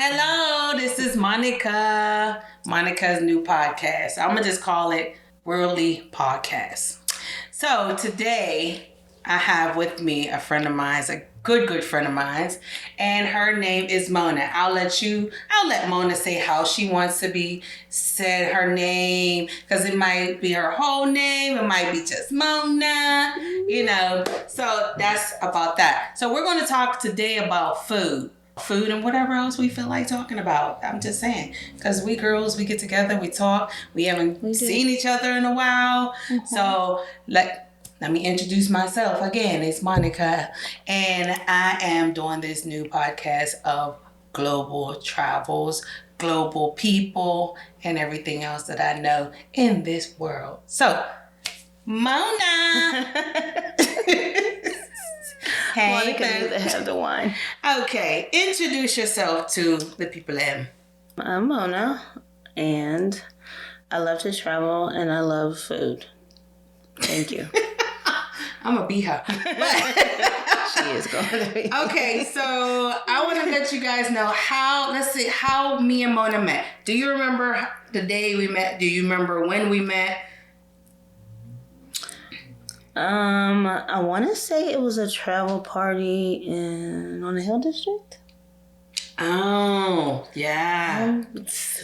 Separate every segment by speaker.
Speaker 1: Hello, this is Monica. Monica's new podcast. I'm going to just call it Worldly Podcast. So today I have with me a friend of mine, a good friend of mine, and her name is Mona. I'll let Mona say how she wants to be said, her name, because it might be her whole name, it might be just Mona, so that's about that. So we're going to talk today about food and whatever else we feel like talking about. I'm just saying, because we girls, we get together, we talk, we haven't seen each other in a while. Mm-hmm. So let me introduce myself again. It's Monica, and I am doing this new podcast of global travels, global people, and everything else that I know in this world. So, Mona. Hey,
Speaker 2: Monica knew to have the wine.
Speaker 1: Okay, introduce yourself to the people in.
Speaker 2: I'm Mona, and I love to travel, and I love food. Thank you.
Speaker 1: I'm going to be her.
Speaker 2: She is going to be.
Speaker 1: Okay, so I want to let you guys know how me and Mona met. Do you remember the day we met? Do you remember when we met?
Speaker 2: I want to say it was a travel party on the Hill District.
Speaker 1: Oh, yeah.
Speaker 2: I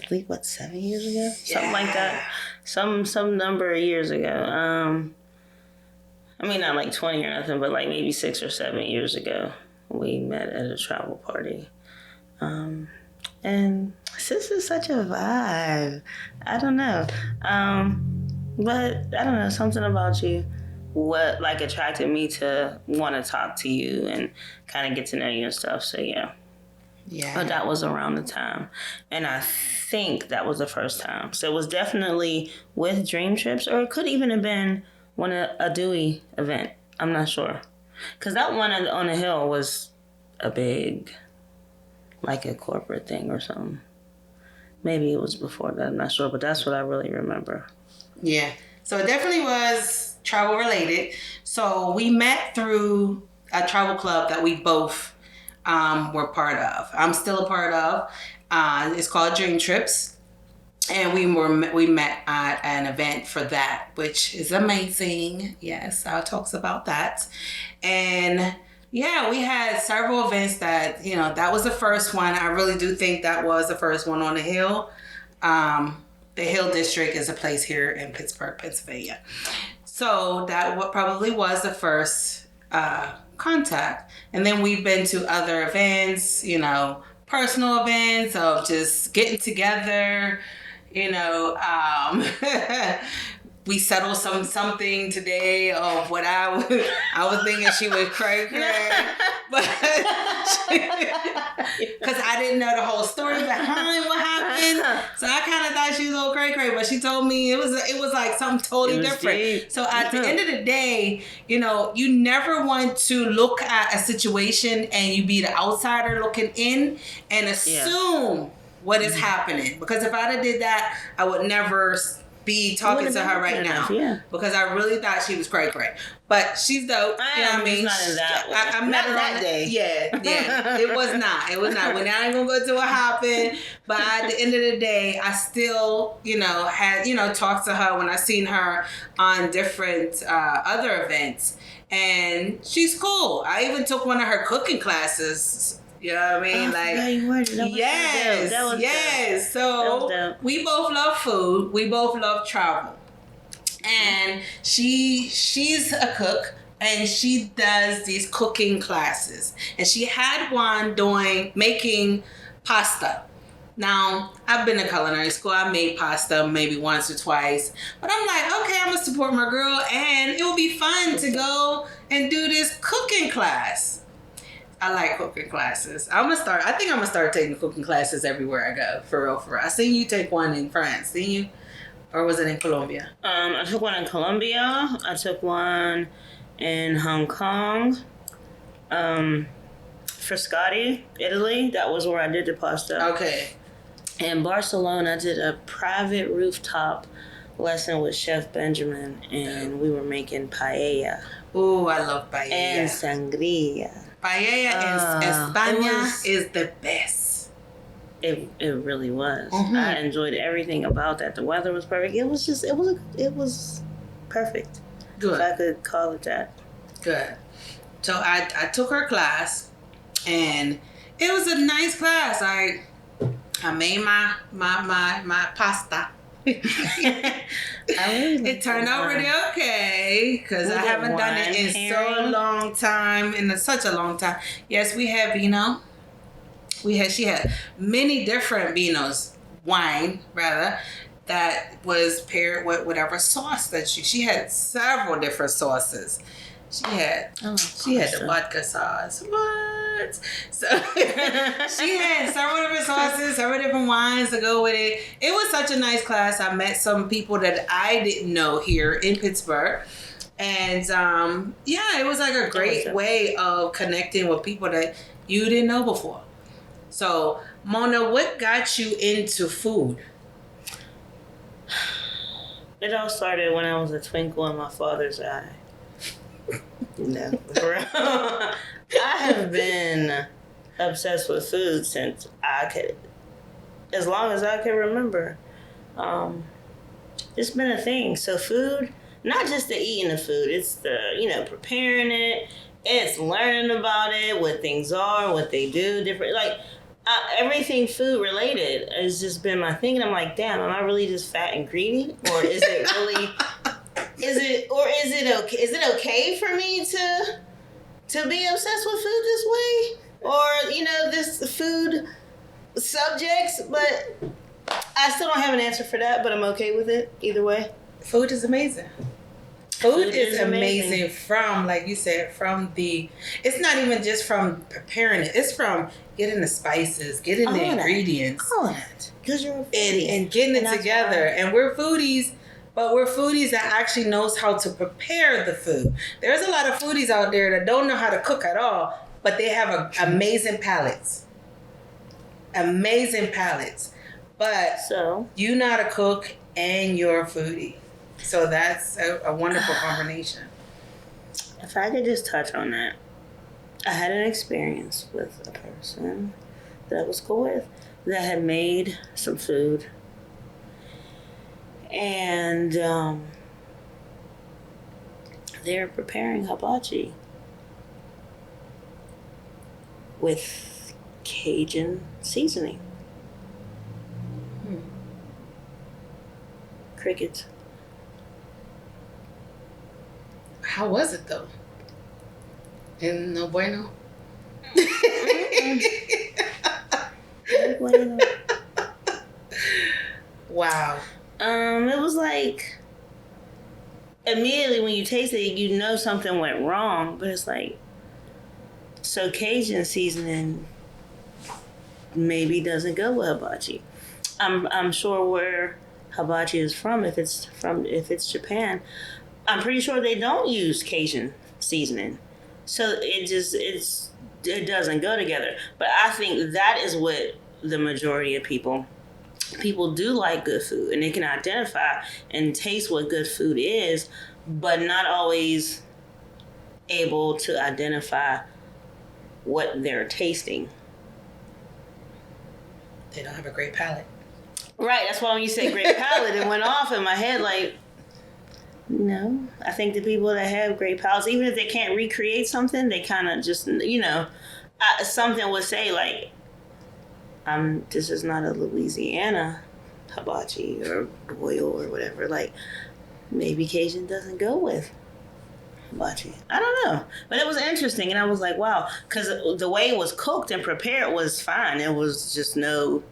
Speaker 2: think, 7 years ago? Something like that. Some number of years ago. I mean, not like 20 or nothing, but like maybe 6 or 7 years ago, we met at a travel party. And this is such a vibe. I don't know. But I don't know, something about you. What attracted me to want to talk to you and kind of get to know you and stuff. So yeah. But that was around the time, and I think that was the first time. So it was definitely with Dream Trips, or it could even have been a Dewey event. I'm not sure, because that one on the hill was a big, like a corporate thing or something. Maybe it was before that. I'm not sure, but that's what I really remember.
Speaker 1: Yeah. So it definitely was travel related. So we met through a travel club that we both were part of. I'm still a part of. It's called Dream Trips, and we met at an event for that, which is amazing. Yes, our talks about that, and yeah, we had several events that that was the first one. I really do think that was the first one on the Hill. The Hill District is a place here in Pittsburgh, Pennsylvania. So that probably was the first contact. And then we've been to other events, personal events of just getting together, we settled something today of what I was thinking she was cray, but because I didn't know the whole story behind what happened, so I kind of thought she was all cray, but she told me it was like something totally different. Deep. So at the end of the day, you never want to look at a situation and you be the outsider looking in and assume what is happening, because if I'd have did that, I would never be talking to her right now, because I really thought she was cray, but she's dope.
Speaker 2: I'm not in that.
Speaker 1: I met her that day. Yeah. It was not. We're not even gonna go to what happened. But at the end of the day, I still, had talked to her when I seen her on different other events, and she's cool. I even took one of her cooking classes. You know what I mean? Yes. So we both love food. We both love travel. And she's a cook, and she does these cooking classes. And she had one making pasta. Now, I've been to culinary school. I made pasta maybe once or twice. But I'm like, okay, I'm going to support my girl. And it will be fun to go and do this cooking class. I like cooking classes. I think I'm gonna start taking cooking classes everywhere I go. For real. I seen you take one in France, didn't you? Or was it in Colombia?
Speaker 2: I took one in Colombia. I took one in Hong Kong. Frascati, Italy. That was where I did the pasta.
Speaker 1: Okay.
Speaker 2: In Barcelona, I did a private rooftop lesson with Chef Benjamin, and we were making paella.
Speaker 1: Ooh, I love paella.
Speaker 2: And sangria.
Speaker 1: Paella in España is the best.
Speaker 2: It really was. I enjoyed everything about that. The weather was perfect. It was perfect.
Speaker 1: Good.
Speaker 2: If I could call it that.
Speaker 1: Good. So I took her class, and it was a nice class. I made my pasta. It turned out really okay because I haven't done it in so long time, such a long time. Yes, we had vino. She had many different vinos, wine rather, that was paired with whatever sauce that she had several different sauces. She had the vodka sauce. What? So she had several different sauces, several different wines to go with it. It was such a nice class. I met some people that I didn't know here in Pittsburgh. And it was like a great way of connecting with people that you didn't know before. So, Mona, what got you into food?
Speaker 2: It all started when I was a twinkle in my father's eye. No, bro. I have been obsessed with food since as long as I can remember. It's been a thing. So food, not just the eating the food, it's the, preparing it, it's learning about it, what things are, what they do, different, everything food related has just been my thing. And I'm like, damn, am I really just fat and greedy? Or is it really... Is it okay? Is it okay for me to be obsessed with food this way, or this food subjects? But I still don't have an answer for that. But I'm okay with it either way.
Speaker 1: Food is amazing. Food is amazing from, like you said, it's not even just from preparing it. It's from getting the spices, getting the ingredients,
Speaker 2: all of that. Because you're a foodie.
Speaker 1: And getting it together. And we're foodies. But we're foodies that actually knows how to prepare the food. There's a lot of foodies out there that don't know how to cook at all, but they have amazing palates. Amazing palates. But you know how to cook and you're a foodie. So that's a wonderful combination.
Speaker 2: If I could just touch on that. I had an experience with a person that I was cool with that had made some food. And they're preparing hibachi with Cajun seasoning. Crickets.
Speaker 1: How was it though? No bueno?
Speaker 2: No bueno.
Speaker 1: Wow.
Speaker 2: It was like immediately when you taste it, you know something went wrong, but it's like, so Cajun seasoning maybe doesn't go with hibachi. I'm sure where hibachi is from, if it's Japan, I'm pretty sure they don't use Cajun seasoning. So it doesn't go together. But I think that is what the majority of people do like good food, and they can identify and taste what good food is, but not always able to identify what they're tasting.
Speaker 1: They don't have a great palate.
Speaker 2: Right, that's why when you say great palate, it went off in my head like, no. I think the people that have great palates, even if they can't recreate something, they kind of just, something would say like, this is not a Louisiana hibachi or boil or whatever. Like, maybe Cajun doesn't go with hibachi. I don't know. But it was interesting, and I was like, wow. Because the way it was cooked and prepared was fine. It was just no,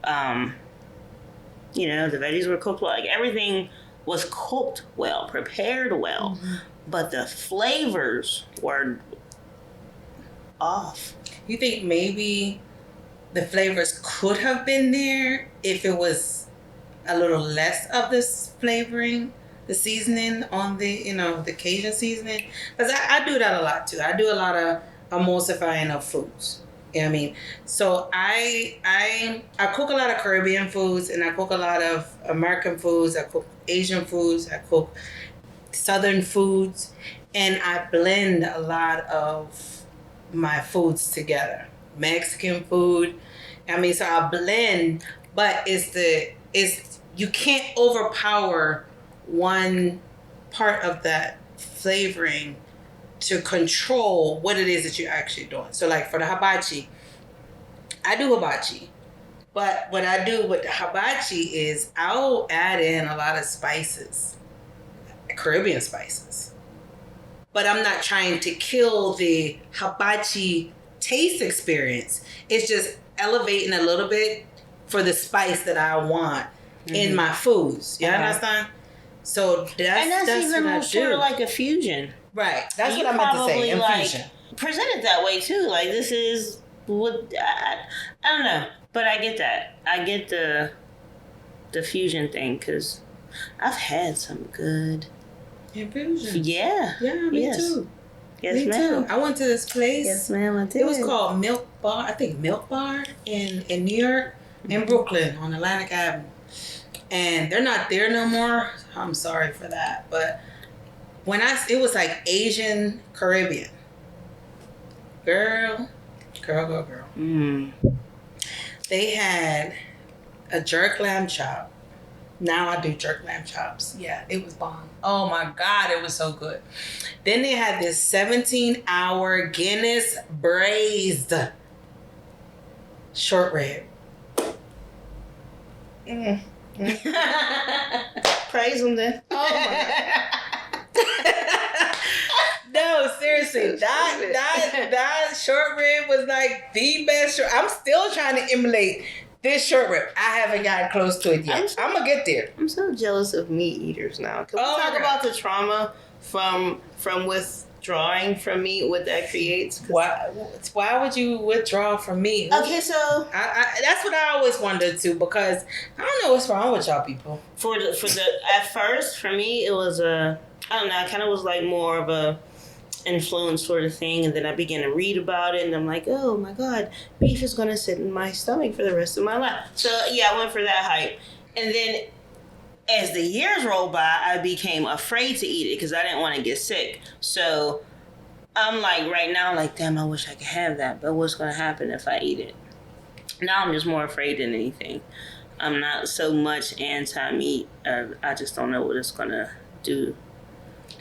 Speaker 2: the veggies were cooked well. Like, everything was cooked well, prepared well. Mm-hmm. But the flavors were off.
Speaker 1: You think maybe the flavors could have been there if it was a little less of this flavoring, the seasoning on the Cajun seasoning? Because I do that a lot too. I do a lot of emulsifying of foods. You know what I mean? So I cook a lot of Caribbean foods, and I cook a lot of American foods. I cook Asian foods. I cook Southern foods, and I blend a lot of my foods together. Mexican food. I mean, so I blend, but you can't overpower one part of that flavoring to control what it is that you're actually doing. So like for the hibachi, I do hibachi. But what I do with the hibachi is I'll add in a lot of spices, Caribbean spices. But I'm not trying to kill the hibachi taste experience. It's just elevating a little bit for the spice that I want in my foods. You understand? So that's
Speaker 2: even sort of like a fusion.
Speaker 1: Right. That's what I meant to say. Infusion.
Speaker 2: Present it that way too. Like this is what I don't know, but I get that. I get the fusion thing because I've had some good
Speaker 1: infusion.
Speaker 2: Yeah.
Speaker 1: Yeah, me too.
Speaker 2: Yes,
Speaker 1: me
Speaker 2: ma'am.
Speaker 1: too. I went to this place.
Speaker 2: Yes, ma'am. I did.
Speaker 1: It was called Milk Bar. I think Milk Bar in New York, in Brooklyn on Atlantic Avenue. And they're not there no more. I'm sorry for that. But it was like Asian Caribbean. Girl.
Speaker 2: Mm.
Speaker 1: They had a jerk lamb chop. Now I do jerk lamb chops. Yeah, it was bomb. Oh my God, it was so good. Then they had this 17-hour Guinness braised short rib.
Speaker 2: Praise them then.
Speaker 1: Oh my God. No, seriously, that short rib was like the best short. I'm still trying to emulate this short rib. I haven't gotten close to it yet. I'm gonna get there.
Speaker 2: I'm so jealous of meat eaters now. Can we talk about the trauma from withdrawing from meat, what that creates?
Speaker 1: Why would you withdraw from meat?
Speaker 2: Okay, so
Speaker 1: I that's what I always wondered too, because I don't know what's wrong with y'all people.
Speaker 2: For the at first for me it was I don't know, it kind of was like more of a influence sort of thing, and then I began to read about it, and I'm like, oh my God, beef is gonna sit in my stomach for the rest of my life. So yeah, I went for that hype, and then as the years rolled by, I became afraid to eat it because I didn't want to get sick. So I'm like, right now, like, damn, I wish I could have that, but what's gonna happen if I eat it? Now I'm just more afraid than anything. I'm not so much anti-meat. I just don't know what it's gonna do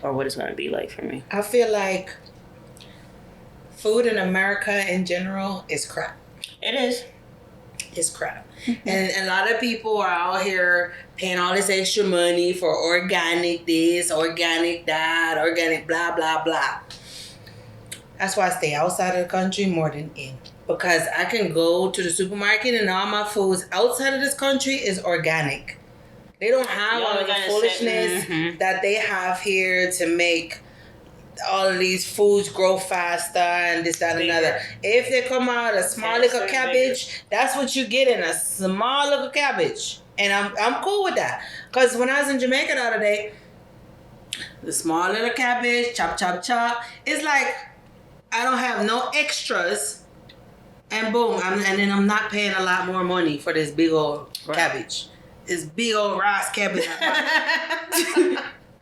Speaker 2: or what it's going to be like for me.
Speaker 1: I feel like food in America in general is crap.
Speaker 2: It is.
Speaker 1: It's crap. And a lot of people are out here paying all this extra money for organic this, organic that, organic blah, blah, blah. That's why I stay outside of the country more than in. Because I can go to the supermarket and all my foods outside of this country is organic. They don't have all of the foolishness that they have here to make all of these foods grow faster and this, that, and another. If they come out a small little cabbage, that's what you get in, a small little cabbage. And I'm cool with that. Because when I was in Jamaica the other day, the small little cabbage, chop, chop, chop. It's like I don't have no extras. And boom, and then I'm not paying a lot more money for this big old cabbage. This big old rice cabbage.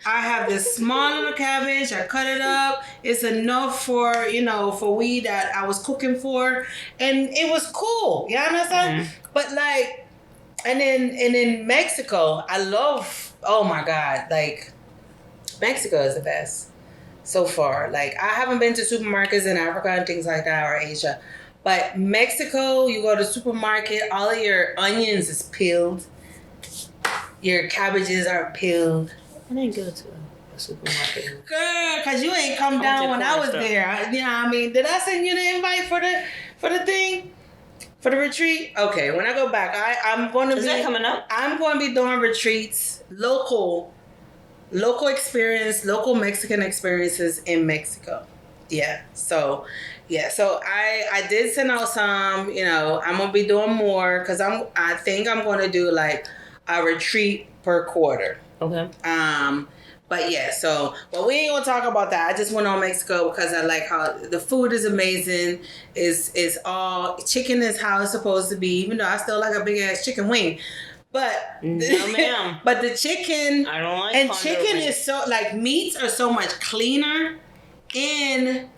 Speaker 1: I have this small little cabbage. I cut it up. It's enough for we that I was cooking for, and it was cool. You understand? But like, and in Mexico, I love. Oh my God! Like, Mexico is the best so far. Like, I haven't been to supermarkets in Africa and things like that, or Asia, but Mexico, you go to the supermarket, all of your onions is peeled. Your cabbages are peeled.
Speaker 2: I didn't go to a supermarket.
Speaker 1: Girl, because you ain't come down when I was there. You know what I mean? Did I send you the invite for the thing? For the retreat? Okay, when I go back, I'm going to be...
Speaker 2: Is that coming up?
Speaker 1: I'm going to be doing retreats, local experience, local Mexican experiences in Mexico. Yeah, so I did send out some, I'm going to be doing more because I think I'm going to do like a retreat per quarter.
Speaker 2: Okay.
Speaker 1: But yeah, but we ain't gonna talk about that. I just went on Mexico because I like how the food is amazing. Is all chicken is how it's supposed to be, even though I still like a big ass chicken wing. But
Speaker 2: no, ma'am.
Speaker 1: But the chicken
Speaker 2: I don't like
Speaker 1: and chicken wings. Is so like meats are so much cleaner in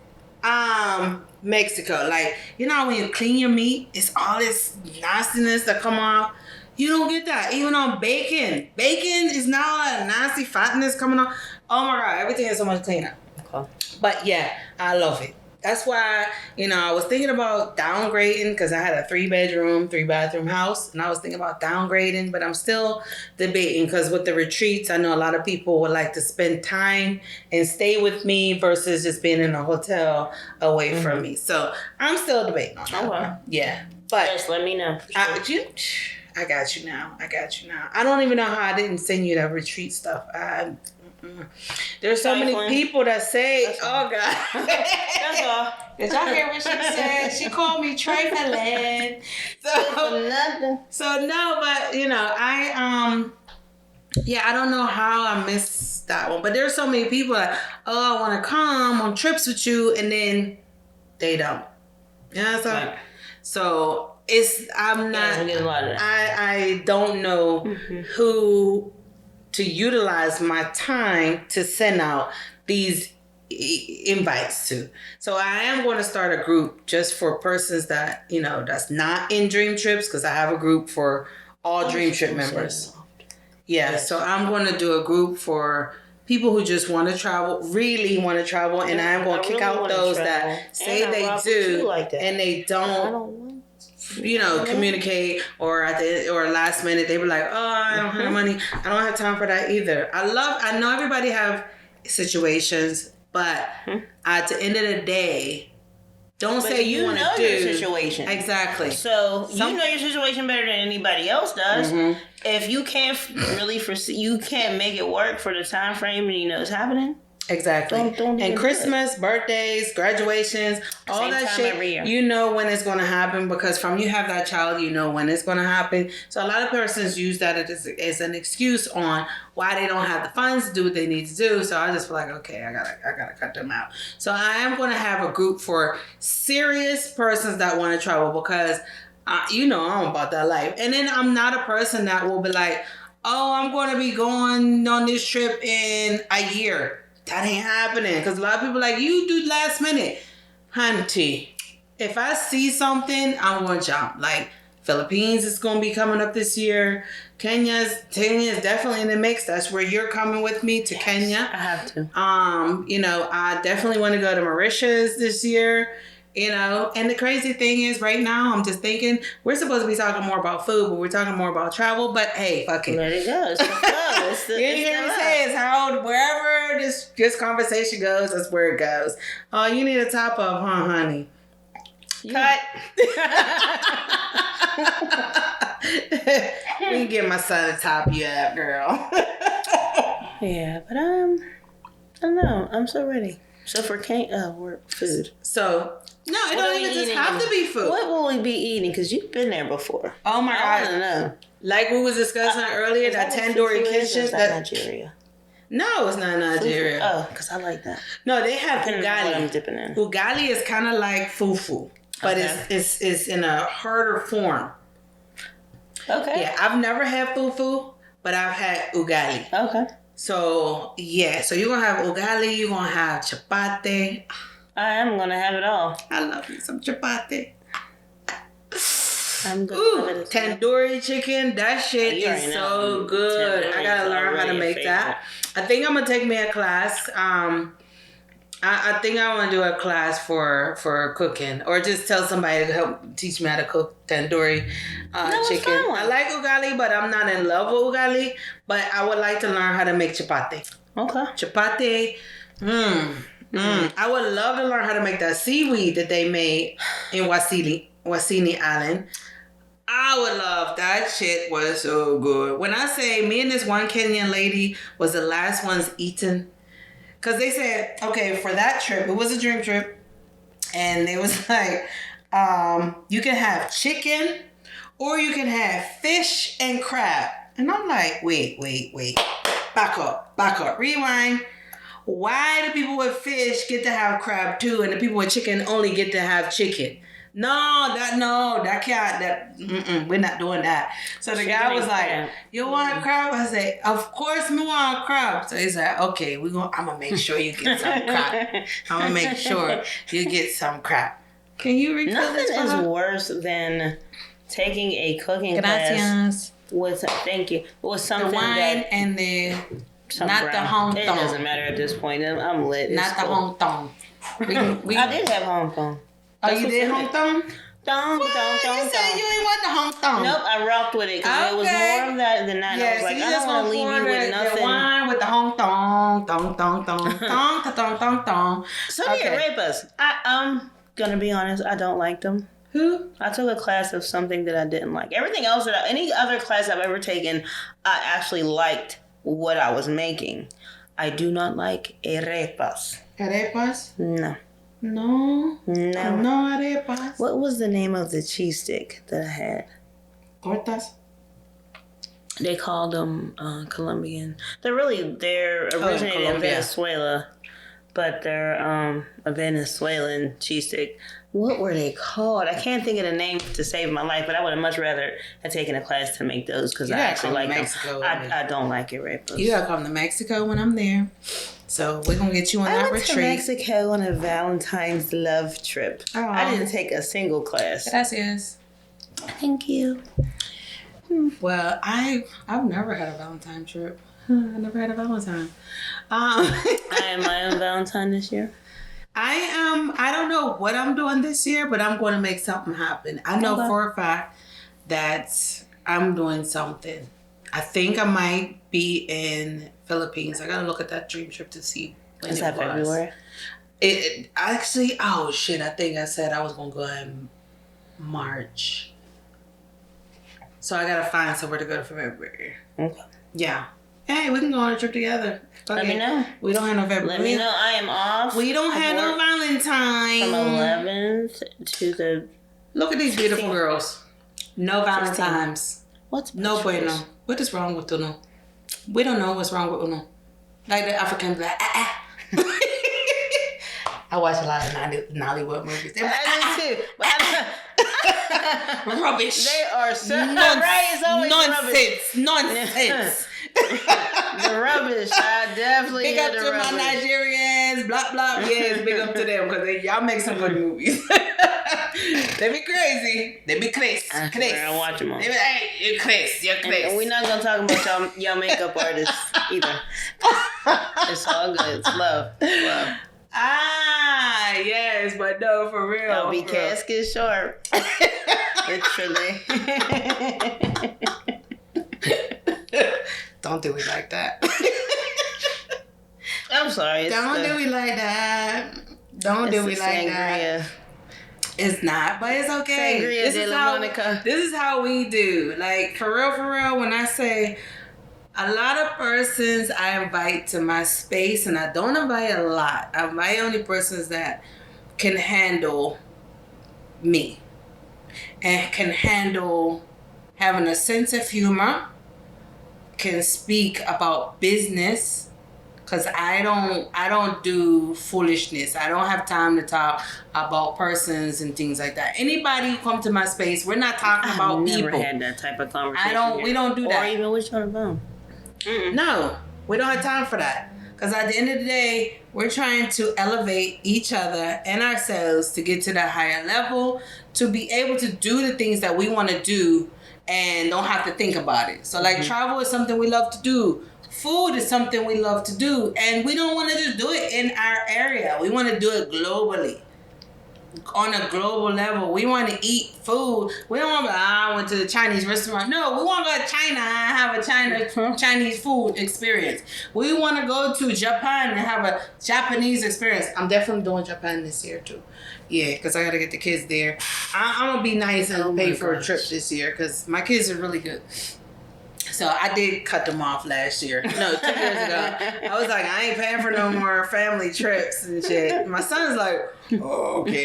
Speaker 1: Mexico. Like, you know when you clean your meat, it's all this nastiness that come off. You don't get that. Even on bacon. Bacon is now a nasty fatness coming off. Oh my God, everything is so much cleaner. Okay. But yeah, I love it. That's why, I was thinking about downgrading because I had a 3-bedroom, 3-bathroom house. And I was thinking about downgrading, but I'm still debating because with the retreats, I know a lot of people would like to spend time and stay with me versus just being in a hotel away from me. So I'm still debating on that. Okay. Yeah. But
Speaker 2: just let me know.
Speaker 1: I got you now. I don't even know how I didn't send you that retreat stuff. There's so many people that say, oh God.
Speaker 2: That's all.
Speaker 1: Did y'all hear what she said? She called me trifling. So no, but I don't know how I missed that one. But there's so many people that, I want to come on trips with you, and then they don't. So I'm not, I don't know who to utilize my time to send out these invites to. So I am going to start a group just for persons that, that's not in Dream Trips, because I have a group for all Dream Trip members. Yeah, yes. So I'm going to do a group for people who just want to travel, really want to travel, and I'm going to kick out those that say they do and they don't communicate, or at the last minute they were like, I don't have money. I don't have time for that either. I know everybody have situations, but at the end of the day, don't say you want to do
Speaker 2: your situation.
Speaker 1: Exactly.
Speaker 2: So you know your situation better than anybody else does. If you can't really foresee, you can't make it work for the time frame and it's happening.
Speaker 1: Exactly.
Speaker 2: Don't
Speaker 1: and Christmas, birthdays, graduations, all that shit, you know when it's going to happen, because from you have that child, you know when it's going to happen. So a lot of persons use that as an excuse on why they don't have the funds to do what they need to do. So I just feel like, okay, I gotta cut them out. So I am going to have a group for serious persons that want to travel, because I'm about that life. And then I'm not a person that will be like, I'm going to be going on this trip in a year. That ain't happening, because a lot of people like, you do last minute. Hunty, if I see something, I'm going to jump. Like, Philippines is going to be coming up this year. Kenya is definitely in the mix. That's where you're coming with me to Kenya.
Speaker 2: I have to.
Speaker 1: I definitely want to go to Mauritius this year. And the crazy thing is, right now, I'm just thinking, we're supposed to be talking more about food, but we're talking more about travel. But hey, fuck it.
Speaker 2: Let it go.
Speaker 1: You hear me say, it's how wherever this conversation goes, that's where it goes. Oh, you need a top up, huh, honey? Cut. We can get my son to top you up, girl.
Speaker 2: Yeah, but I don't know. I'm so ready. So for food.
Speaker 1: So no, it don't even just have to be food.
Speaker 2: What will we be eating? Because you've been there before.
Speaker 1: Oh my God.
Speaker 2: I don't know.
Speaker 1: Like we was discussing earlier, that tandoori kitchen.
Speaker 2: Is that Nigeria?
Speaker 1: No, it's not Nigeria.
Speaker 2: Oh, because I like that.
Speaker 1: No, they have ugali.
Speaker 2: I'm dipping in.
Speaker 1: Ugali is kind of like fufu, but it's in a harder form.
Speaker 2: Okay.
Speaker 1: Yeah, I've never had fufu, but I've had ugali.
Speaker 2: Okay.
Speaker 1: So yeah, so you're gonna have ugali, you're gonna have chapati.
Speaker 2: I am gonna have it all.
Speaker 1: I love me some chapati.
Speaker 2: I'm good.
Speaker 1: Ooh, tandoori chicken, that shit is so good. I gotta learn how to make that. I think I'm gonna take me a class. I think I want to do a class for cooking, or just tell somebody to help teach me how to cook tandoori chicken. I like ugali, but I'm not in love with ugali. But I would like to learn how to make chapati.
Speaker 2: Okay.
Speaker 1: Chapati. I would love to learn how to make that seaweed that they made in Wasini Island. I would love that. Shit was so good. When I say me and this one Kenyan lady was the last ones eating, because they said, okay, for that trip, it was a dream trip, and it was like, you can have chicken or you can have fish and crab. And I'm like, wait. Back up. Rewind. Why do people with fish get to have crab too, and the people with chicken only get to have chicken? We're not doing that. So the guy was like, you want crab? I said, of course we want crab. So he's like, okay, I'm going to make sure you get some crab. I'm going to make sure you get some crab. Can you refill
Speaker 2: Nothing
Speaker 1: this?
Speaker 2: is worse than taking a cooking class with something
Speaker 1: the wine
Speaker 2: that
Speaker 1: and the not
Speaker 2: brown.
Speaker 1: the Hong
Speaker 2: It
Speaker 1: Kong.
Speaker 2: doesn't matter at this point. I'm lit.
Speaker 1: Not
Speaker 2: It's
Speaker 1: the
Speaker 2: cool.
Speaker 1: Hong Kong.
Speaker 2: I did have Hong Kong.
Speaker 1: Oh, you did Hong Kong?
Speaker 2: Dong.
Speaker 1: You said you ain't want the Hong Kong.
Speaker 2: Nope, I rocked with it because it was more of that than that.
Speaker 1: Yeah,
Speaker 2: I was like, I don't want to leave you with nothing.
Speaker 1: The wine with the Hong Kong, dong, dong, dong, dong, dong, dong, dong.
Speaker 2: So yeah, rape us. I'm gonna be honest. I don't like them.
Speaker 1: Who?
Speaker 2: I took a class of something that I didn't like. Everything else any other class I've ever taken, I actually liked what I was making. I do not like arepas.
Speaker 1: Arepas?
Speaker 2: No.
Speaker 1: No arepas.
Speaker 2: What was the name of the cheese stick that I had?
Speaker 1: Tortas?
Speaker 2: They called them Colombian. They're originated in Venezuela, but they're a Venezuelan cheese stick. What were they called? I can't think of the name to save my life, but I would have much rather have taken a class to make those because I actually like them. I don't like arepas.
Speaker 1: You gotta come to Mexico when I'm there. So we're gonna get you on that retreat.
Speaker 2: I went to Mexico on a Valentine's love trip. Oh. I didn't take a single class.
Speaker 1: Gracias.
Speaker 2: Thank you.
Speaker 1: Well, I've never had a Valentine trip. I never had a Valentine.
Speaker 2: I am my own Valentine this year.
Speaker 1: I don't know what I'm doing this year, but I'm going to make something happen. I know for a fact that I'm doing something. I think I might be in Philippines. I got to look at that dream trip to see when
Speaker 2: it was. February?
Speaker 1: It actually, oh shit, I think I said I was going to go in March. So I got to find somewhere to go for February.
Speaker 2: Okay.
Speaker 1: Yeah. Hey, we can go on a trip together. Okay.
Speaker 2: Let me know.
Speaker 1: We don't have no February.
Speaker 2: Let me know. I am off.
Speaker 1: We don't have no Valentine.
Speaker 2: From 11th to the...
Speaker 1: Look at these beautiful girls. No Valentines.
Speaker 2: What's
Speaker 1: no bueno? What is wrong with Uno? We don't know what's wrong with Uno. Like the African black. I watch a lot of Nollywood movies.
Speaker 2: I do too.
Speaker 1: Rubbish.
Speaker 2: They are so right. It's always
Speaker 1: nonsense.
Speaker 2: The rubbish. I definitely
Speaker 1: big up to my Nigerians. Blah blah. Yes, big up to them because y'all make some good movies. They be crazy. They be crazy.
Speaker 2: I watch them all.
Speaker 1: They be like, hey, you're crazy. You're crazy.
Speaker 2: And we're not gonna talk about y'all makeup artists either. It's all good. It's love. Love.
Speaker 1: Ah, yes, but no, for real.
Speaker 2: Don't be casket sharp. Literally.
Speaker 1: Don't do it like that.
Speaker 2: I'm sorry.
Speaker 1: Don't do it like that. Don't do it like that. It's not, but it's okay.
Speaker 2: Sangria
Speaker 1: this is how we do. Like, for real, when I say a lot of persons I invite to my space, and I don't invite a lot. I invite only persons that can handle me and can handle having a sense of humor, can speak about business, because I don't do foolishness. I don't have time to talk about persons and things like that. Anybody who come to my space, we're not talking about people.
Speaker 2: I've never had that type of conversation.
Speaker 1: We don't do that.
Speaker 2: Or even with you on the phone.
Speaker 1: No, we don't have time for that. Because at the end of the day, we're trying to elevate each other and ourselves to get to that higher level, to be able to do the things that we want to do and don't have to think about it. So like travel is something we love to do. Food is something we love to do. And we don't want to just do it in our area. We want to do it globally. On a global level. We want to eat food. We don't want to I went to the Chinese restaurant. No, we want to go to China and have a Chinese food experience. We want to go to Japan and have a Japanese experience. I'm definitely doing Japan this year too. Yeah, because I got to get the kids there. I'm going to be nice and pay for a trip this year because my kids are really good. So I did cut them off last year. No, 2 years ago. I was like, I ain't paying for no more family trips and shit. My son's like, oh, okay.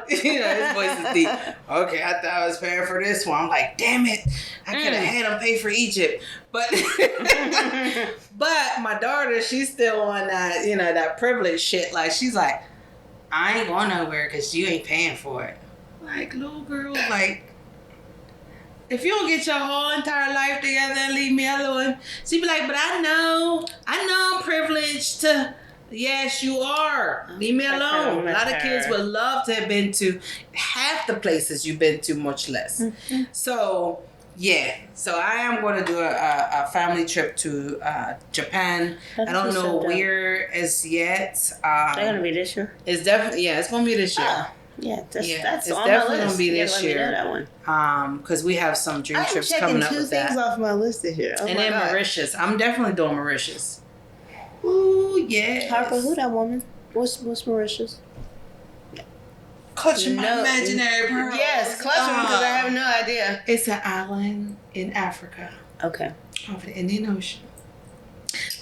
Speaker 1: His voice is deep. Okay, I thought I was paying for this one. I'm like, damn it. I could have had him pay for Egypt. But but my daughter, she's still on that, that privilege shit. Like, she's like, I ain't going nowhere because you ain't paying for it. Like, little girl, like, if you don't get your whole entire life together and leave me alone, she'd be like, but I know I'm privileged to Yes, you are. Leave me alone. A lot of kids would love to have been to half the places you've been to, much less. Mm-hmm. So, yeah. So I am going to do a family trip to Japan. I don't know where as yet.
Speaker 2: They're going to be this year?
Speaker 1: It's definitely, it's going to be this year.
Speaker 2: That's
Speaker 1: it's
Speaker 2: on
Speaker 1: definitely
Speaker 2: my list.
Speaker 1: Gonna be this year.
Speaker 2: That one.
Speaker 1: Because we have some dream trips coming up with that.
Speaker 2: I'm checking 2 things off my list this year.
Speaker 1: And then Mauritius. I'm definitely doing Mauritius. Ooh, yes.
Speaker 2: Harper, who that woman? What's Mauritius?
Speaker 1: Clutching my imaginary pearls.
Speaker 2: Yes, clutching because I have no idea.
Speaker 1: It's an island in Africa.
Speaker 2: Okay.
Speaker 1: Over the Indian Ocean.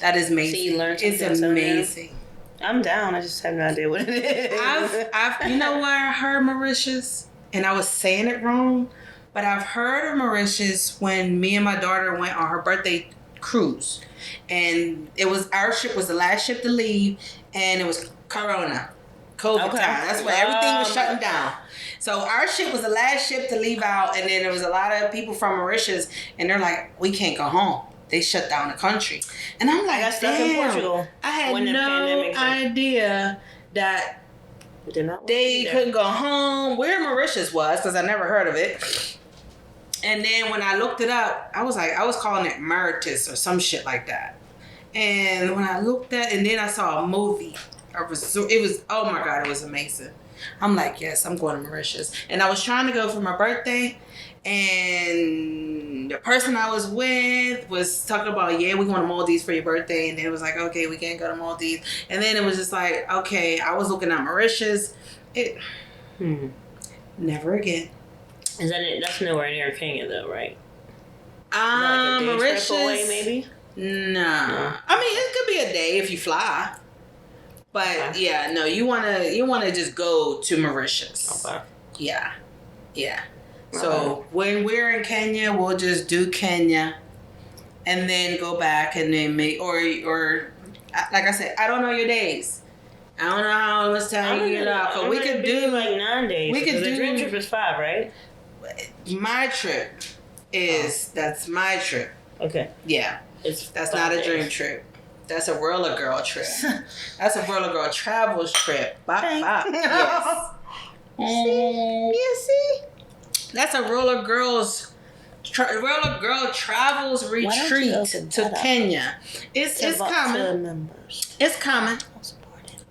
Speaker 1: That is amazing.
Speaker 2: See, you learned something.
Speaker 1: It's amazing.
Speaker 2: I'm down. I just have no idea what it is.
Speaker 1: I've you know where I heard Mauritius? And I was saying it wrong, but I've heard of Mauritius when me and my daughter went on her birthday cruise. And our ship was the last ship to leave, and it was COVID time. That's when everything was shutting down. So our ship was the last ship to leave out, and then there was a lot of people from Mauritius, and they're like, we can't go home. They shut down the country. And I'm like, I got stuck in Portugal. I had no idea that they couldn't go home. Where Mauritius was, because I never heard of it. And then when I looked it up, I was calling it Mauritius or some shit like that. And when I looked at it, and then I saw a movie. It was, oh my God, it was amazing. I'm like, yes, I'm going to Mauritius. And I was trying to go for my birthday, and the person I was with was talking about, yeah, we're going to Maldives for your birthday. And then it was like, okay, we can't go to Maldives. And then it was just like, okay, I was looking at Mauritius. Never again.
Speaker 2: Is that it? That's nowhere near Kenya, though, right?
Speaker 1: Like a Mauritius.
Speaker 2: Trip away, maybe?
Speaker 1: No. I mean, it could be a day if you fly. But yeah, no, you wanna just go to Mauritius. Okay. Yeah. So when we're in Kenya, we'll just do Kenya, and then go back and then or like I said, I don't know your days. I don't know how much time you get out. But we could do
Speaker 2: like 9 days.
Speaker 1: We could do
Speaker 2: the dream trip is 5, right?
Speaker 1: My trip is that's my trip.
Speaker 2: Okay.
Speaker 1: Yeah. That's not a dream trip. That's a roller girl trip. That's a roller girl travels trip. Bop. Yes. See? That's a roller girl travels retreat to Kenya. It's coming. It's coming.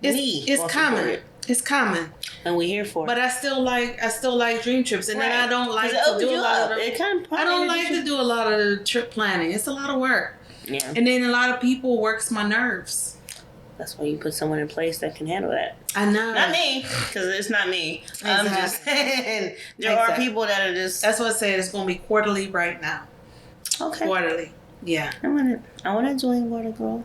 Speaker 1: It's coming.
Speaker 2: And we're here for it.
Speaker 1: But I still like dream trips, and then I don't like to do a lot of. I don't like to do a lot of trip planning. It's a lot of work.
Speaker 2: Yeah.
Speaker 1: And then a lot of people works my nerves.
Speaker 2: That's why you put someone in place that can handle that.
Speaker 1: I know.
Speaker 2: Not me, because it's not me. Exactly. I'm just saying there are people that are just.
Speaker 1: That's what I said. It's going to be quarterly right now.
Speaker 2: Okay.
Speaker 1: Quarterly. Yeah.
Speaker 2: I want to join Water Girl.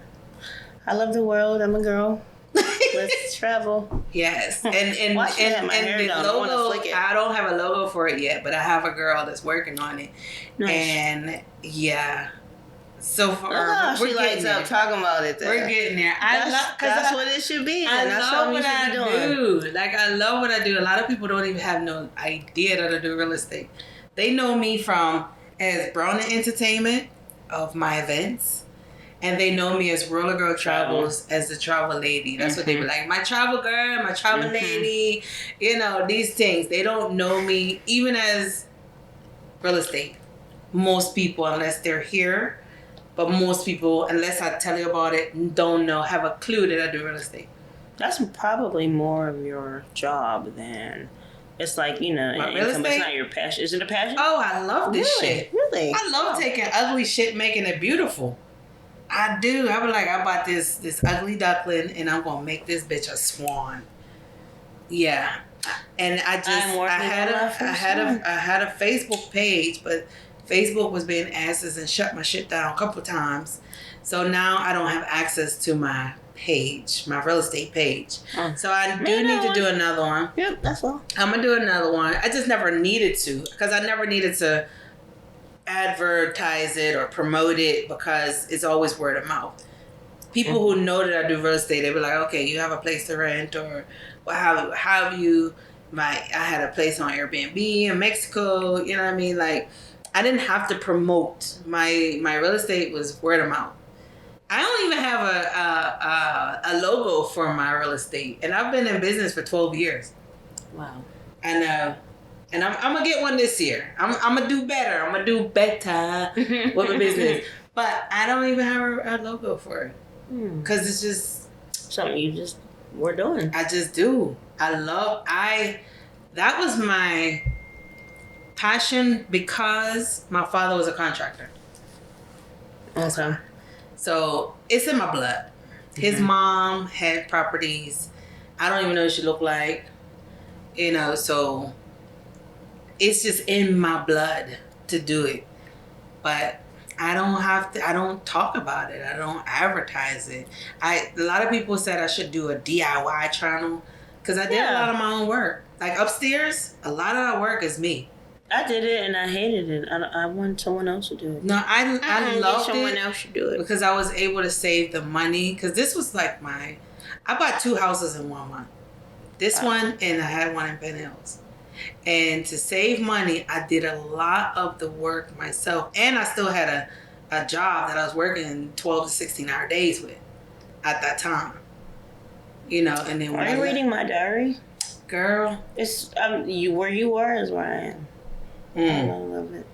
Speaker 2: I love the world. I'm a girl. Let's travel.
Speaker 1: Yes. And the logo, I don't have a logo for it yet, but I have a girl that's working on it. Nice. And yeah. So far,
Speaker 2: she lights up talking about it. There.
Speaker 1: We're getting there.
Speaker 2: That's what it should be.
Speaker 1: I love what I do. Like, I love what I do. A lot of people don't even have no idea that I do real estate. They know me from as Brown Entertainment of my events. And they know me as Roller Girl Travels as the travel lady. That's what they be like. My travel girl, my travel lady. You know, these things. They don't know me even as real estate. Most people, unless they're here. But most people, unless I tell you about it, don't know, have a clue that I do real estate.
Speaker 2: That's probably more of your job than... It's like, you know, income, it's not your passion. Is it a passion?
Speaker 1: Oh, I love this shit.
Speaker 2: Really?
Speaker 1: I love taking ugly shit, making it beautiful. I do. I be like, I bought this ugly duckling, and I'm gonna make this bitch a swan. Yeah, and I had a Facebook page, but Facebook was being asses and shut my shit down a couple of times. So now I don't have access to my page, my real estate page. So I do need to do another one.
Speaker 2: Yep, that's all.
Speaker 1: I'm gonna do another one. I just never needed to, because I never needed to advertise it or promote it, because it's always word of mouth. People who know that I do real estate, they be like, okay, you have a place to rent, or well, how have you? I had a place on Airbnb in Mexico. You know what I mean? Like, I didn't have to promote my real estate. Was word of mouth. I don't even have a logo for my real estate, and I've been in business for 12 years.
Speaker 2: Wow.
Speaker 1: I know. And I'm gonna get one this year. I'm gonna do better. I'm gonna do better with my business. But I don't even have a logo for it. Because it's just
Speaker 2: something you just were doing.
Speaker 1: I just do. That was my passion because my father was a contractor.
Speaker 2: Okay.
Speaker 1: So it's in my blood. His mom had properties. I don't even know what she looked like. You know, so it's just in my blood to do it. But I don't talk about it. I don't advertise it. A lot of people said I should do a DIY channel because I did a lot of my own work. Like upstairs, a lot of that work is me.
Speaker 2: I did it and I hated it. I wanted someone else to do it.
Speaker 1: No, I loved
Speaker 2: someone
Speaker 1: it.
Speaker 2: Else should do it
Speaker 1: because I was able to save the money. Because this was like I bought 2 houses in 1 month. This one and I had one in Ben Hills. And to save money, I did a lot of the work myself. And I still had a job that I was working 12 to 16-hour days with at that time. You know, and then
Speaker 2: Are you reading my diary?
Speaker 1: Girl.
Speaker 2: It's where you are is where I am. I love it.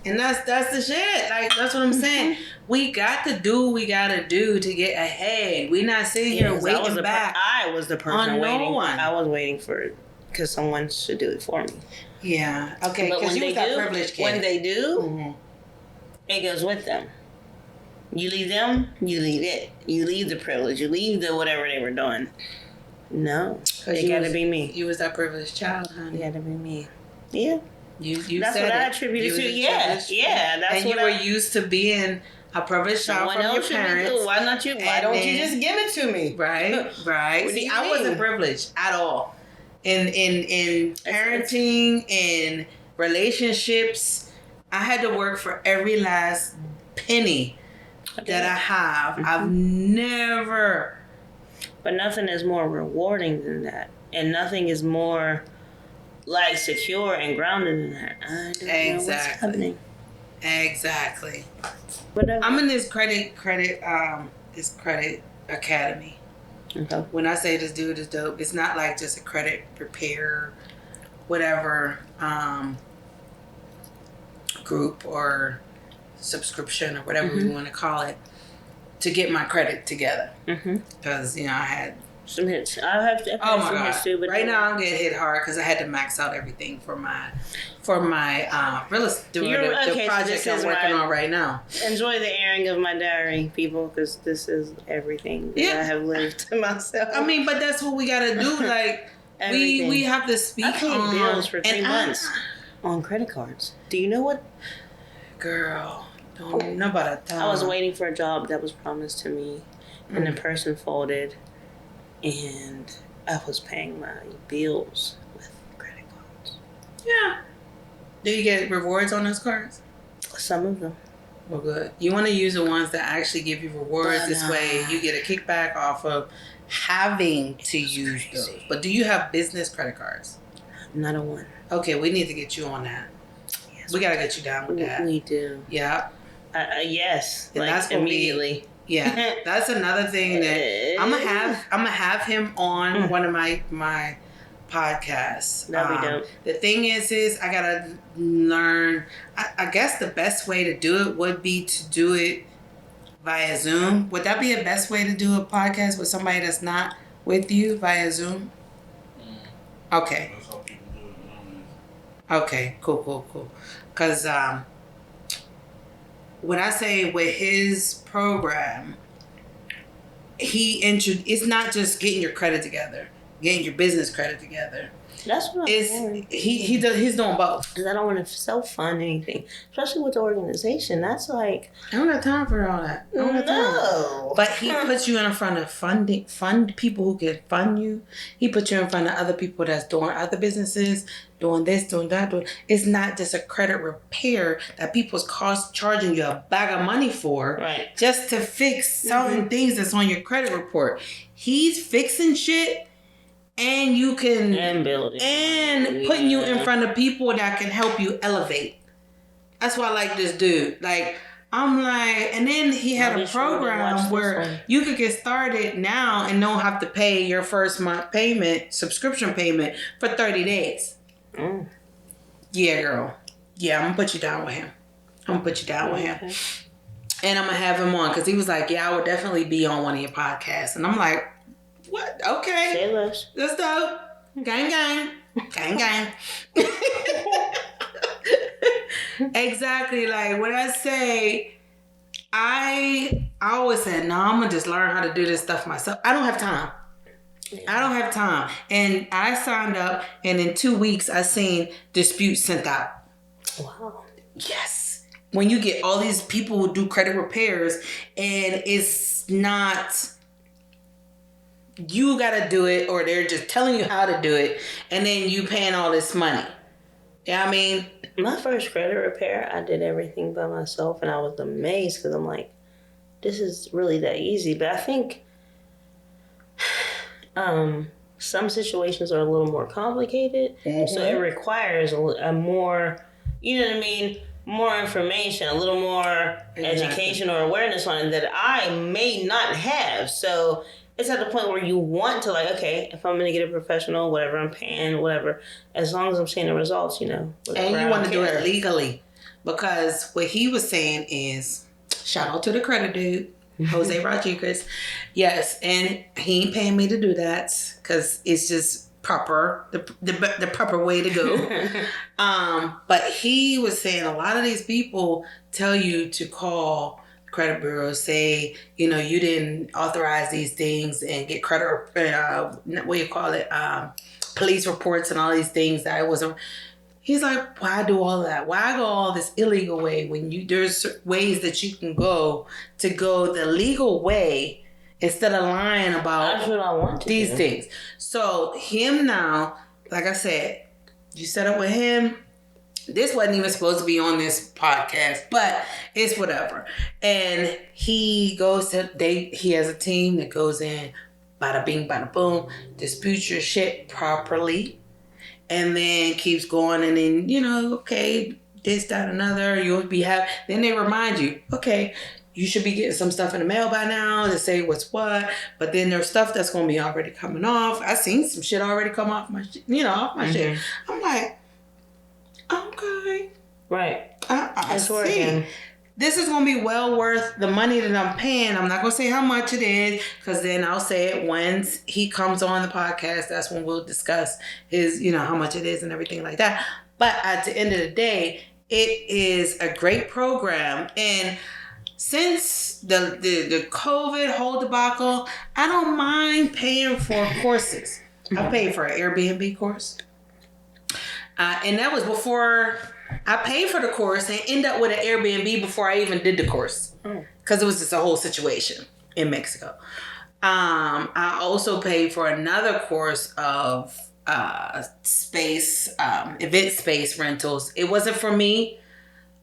Speaker 1: And that's the shit. Like, that's what I'm saying. We got to do what we got to do to get ahead. We're not sitting here waiting back.
Speaker 2: I was the person waiting.
Speaker 1: No one.
Speaker 2: I was waiting for it because someone should do it for me.
Speaker 1: Yeah. Okay. Because you was that privileged kid.
Speaker 2: When they do, it goes with them. You leave them, you leave it. You leave the privilege. You leave the whatever they were doing. No. It got to be me.
Speaker 1: You was that privileged child, honey.
Speaker 2: It got to be me. Yeah.
Speaker 1: You
Speaker 2: that's
Speaker 1: said
Speaker 2: what I
Speaker 1: it.
Speaker 2: attributed to. Yeah. That's
Speaker 1: and
Speaker 2: what
Speaker 1: you were used to being a privileged child from your parents.
Speaker 2: Why not you? Why don't you just give it to me?
Speaker 1: Right. See, I wasn't privileged at all. In parenting, in relationships, I had to work for every last penny that I have. I've never.
Speaker 2: But nothing is more rewarding than that, and nothing is more like secure and grounded in that. I don't know what's happening.
Speaker 1: Exactly.
Speaker 2: Whatever.
Speaker 1: I'm in this credit academy.
Speaker 2: Okay.
Speaker 1: When I say this dude is dope, it's not like just a credit repair, whatever group or subscription or whatever we want to call it, to get my credit together. Because I had
Speaker 2: some hits. I have to.
Speaker 1: Oh my god! Too, but right now I'm getting hit hard because I had to max out everything for my real estate. The project I'm working on right now.
Speaker 2: Enjoy the airing of my diary, people, because this is everything that I have lived to myself.
Speaker 1: I mean, but that's what we gotta do. Like we have to speak.
Speaker 2: I paid bills for 3 months on credit cards. Do you know what?
Speaker 1: Girl, don't know about a time.
Speaker 2: I was waiting for a job that was promised to me, and the person folded. And I was paying my bills with credit cards.
Speaker 1: Yeah. Do you get rewards on those cards?
Speaker 2: Some of them.
Speaker 1: Well, good. You want to use the ones that actually give you rewards. This way you get a kickback off of having to use those. But do you have business credit cards?
Speaker 2: Not a one.
Speaker 1: Okay, we need to get you on that. Yes, we got to get you down with that.
Speaker 2: We do.
Speaker 1: Yeah.
Speaker 2: Yes.
Speaker 1: And
Speaker 2: like that's immediately.
Speaker 1: Yeah, that's another thing that I'm gonna have him on one of my podcasts.
Speaker 2: That'd be dope.
Speaker 1: The thing is I gotta learn. I guess the best way to do it would be to do it via Zoom. Would that be the best way to do a podcast with somebody that's not with you via Zoom? Okay.
Speaker 3: That's how people do it nowadays.
Speaker 1: Okay. Cool. Because when I say with his program, it's not just getting your credit together, getting your business credit together.
Speaker 2: That's what I'm doing.
Speaker 1: He's doing both.
Speaker 2: Because I don't want to self-fund anything, especially with the organization. That's like
Speaker 1: I don't have time for all that.
Speaker 2: No.
Speaker 1: But he puts you in front of fund people who can fund you. He puts you in front of other people that's doing other businesses, doing this, doing that. It's not just a credit repair that people's charging you a bag of money for,
Speaker 2: right?
Speaker 1: Just to fix certain things that's on your credit report. He's fixing shit. And you can
Speaker 2: building
Speaker 1: and putting you in front of people that can help you elevate. That's why I like this dude. Like I'm like, and then he had a program where you could get started now and don't have to pay your first month payment, subscription payment, for 30 days. Mm. Yeah, girl. Yeah, I'm going to put you down with him. And I'm going to have him on because he was like, yeah, I would definitely be on one of your podcasts. And I'm like, what? Okay.
Speaker 2: Say less.
Speaker 1: Let's go. Gang, gang. Gang, gang. Exactly. Like when I say, I always said, no, I'm going to just learn how to do this stuff myself. I don't have time. And I signed up, and in 2 weeks, I seen disputes sent out.
Speaker 2: Wow.
Speaker 1: Yes. When you get all these people who do credit repairs, and it's not, you got to do it, or they're just telling you how to do it, and then you paying all this money. You know what I mean?
Speaker 2: My first credit repair, I did everything by myself, and I was amazed because I'm like, this is really that easy. But I think some situations are a little more complicated, so it requires a more, you know what I mean, more information, a little more education or awareness on it that I may not have. So it's at the point where you want to, like, okay, if I'm going to get a professional, whatever I'm paying, whatever, as long as I'm seeing the results, you know.
Speaker 1: And you want to do it legally. Because what he was saying is, shout out to the credit dude, Jose Rodriguez. Yes, and he ain't paying me to do that because it's just proper, the proper way to go. But he was saying a lot of these people tell you to call credit bureaus, say, you know, you didn't authorize these things and get credit, what do you call it, police reports and all these things that it wasn't. He's like, why do all that? Why go all this illegal way when there's ways that you can go the legal way instead of lying about
Speaker 2: That's what I want to
Speaker 1: these
Speaker 2: do.
Speaker 1: things. So him now, like I said, you set up with him. This wasn't even supposed to be on this podcast, but it's whatever. And he goes he has a team that goes in, bada bing, bada boom, disputes your shit properly, and then keeps going, and then, you know, okay, this, that, another, you'll be happy. Then they remind you, okay, you should be getting some stuff in the mail by now to say what's what, but then there's stuff that's going to be already coming off. I seen some shit already come off my shit. I'm like, okay.
Speaker 2: Right.
Speaker 1: I see. This is going to be well worth the money that I'm paying. I'm not going to say how much it is, because then I'll say it once he comes on the podcast. That's when we'll discuss his, you know, how much it is and everything like that. But at the end of the day, it is a great program. And since the COVID whole debacle, I don't mind paying for courses. I paid for an Airbnb course. And that was before I paid for the course and ended up with an Airbnb before I even did the course. Because it was just a whole situation in Mexico. I also paid for another course of event space rentals. It wasn't for me,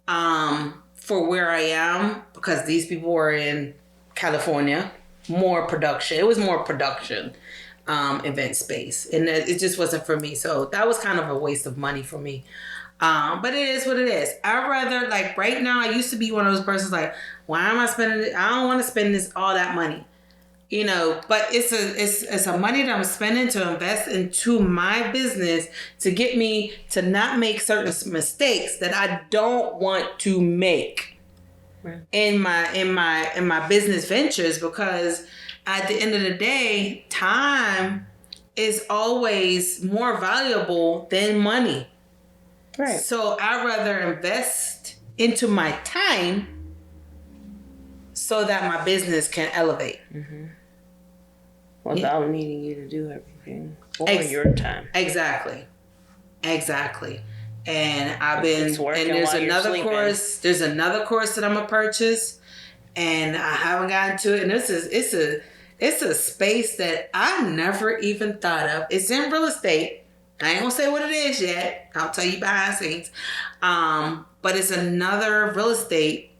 Speaker 1: for where I am, because these people were in California. More production. It was more production. Event space, and it just wasn't for me, so that was kind of a waste of money for me, but it is what it is. I'd rather, like, right now, I used to be one of those persons like, why am I spending it? I don't want to spend all that money, you know, but it's a money that I'm spending to invest into my business to get me to not make certain mistakes that I don't want to make in my business ventures, because at the end of the day, time is always more valuable than money. Right. So I'd rather invest into my time so that my business can elevate.
Speaker 2: Mm-hmm. Without needing you to do everything for your time.
Speaker 1: Exactly. And I've been, and there's another course. There's another course that I'm gonna purchase, and I haven't gotten to it. And it's a space that I never even thought of. It's in real estate. I ain't gonna say what it is yet. I'll tell you behind the scenes. But it's another real estate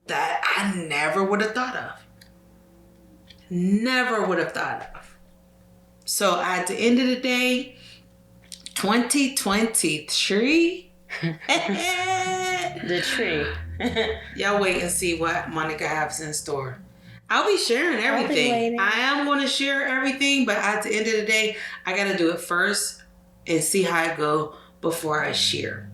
Speaker 1: that I never would have thought of. Never would have thought of. So at the end of the day, 2023.
Speaker 2: The tree.
Speaker 1: Y'all wait and see what Monica has in store. I'll be sharing everything. I am going to share everything, but at the end of the day, I got to do it first and see how I go before I share.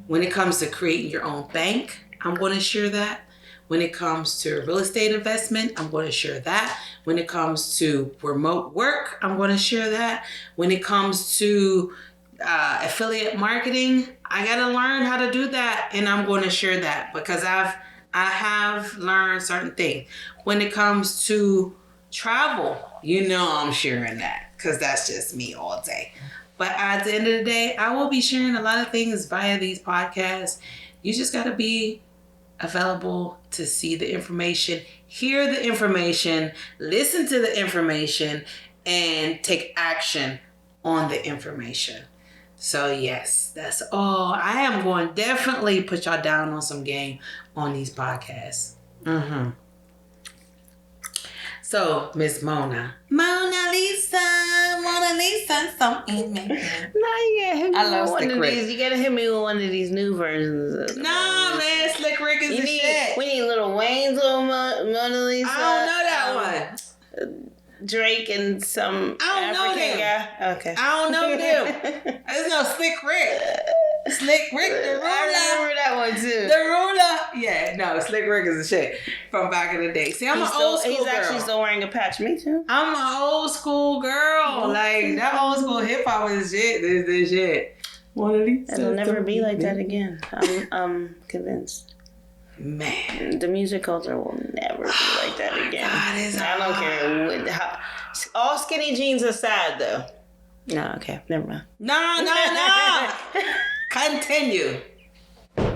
Speaker 1: When it comes to creating your own bank, I'm going to share that. When it comes to real estate investment, I'm going to share that. When it comes to remote work, I'm going to share that. When it comes to affiliate marketing, I got to learn how to do that, and I'm going to share that because I have learned certain things. When it comes to travel, I'm sharing that because that's just me all day. But at the end of the day, I will be sharing a lot of things via these podcasts. You just got to be available to see the information, hear the information, listen to the information, and take action on the information. So yes, that's all. I am going to definitely put y'all down on some game on these podcasts. So, Miss Mona Lisa, something.
Speaker 2: No, you gotta hit me with one of these. You gotta hit me with one of these new versions.
Speaker 1: No, man, Slick Rick is the shit.
Speaker 2: We need Lil Wayne's little Mona Lisa.
Speaker 1: I don't know that one.
Speaker 2: Drake and some African guy. Okay.
Speaker 1: I don't know them. There's no Slick Rick. Slick Rick, the ruler.
Speaker 2: I remember that one too.
Speaker 1: The ruler. Yeah, no, Slick Rick is the shit from back in the day. See, I'm an old school girl. He's
Speaker 2: actually still wearing a patch. Me too.
Speaker 1: I'm an old school girl. Like, that old school hip hop is shit. This is shit.
Speaker 2: It'll never be like that again. I'm convinced.
Speaker 1: Man,
Speaker 2: the music culture will never be like that again. I don't care. All skinny jeans aside, though. No, okay, never mind.
Speaker 1: No. Continue.
Speaker 2: I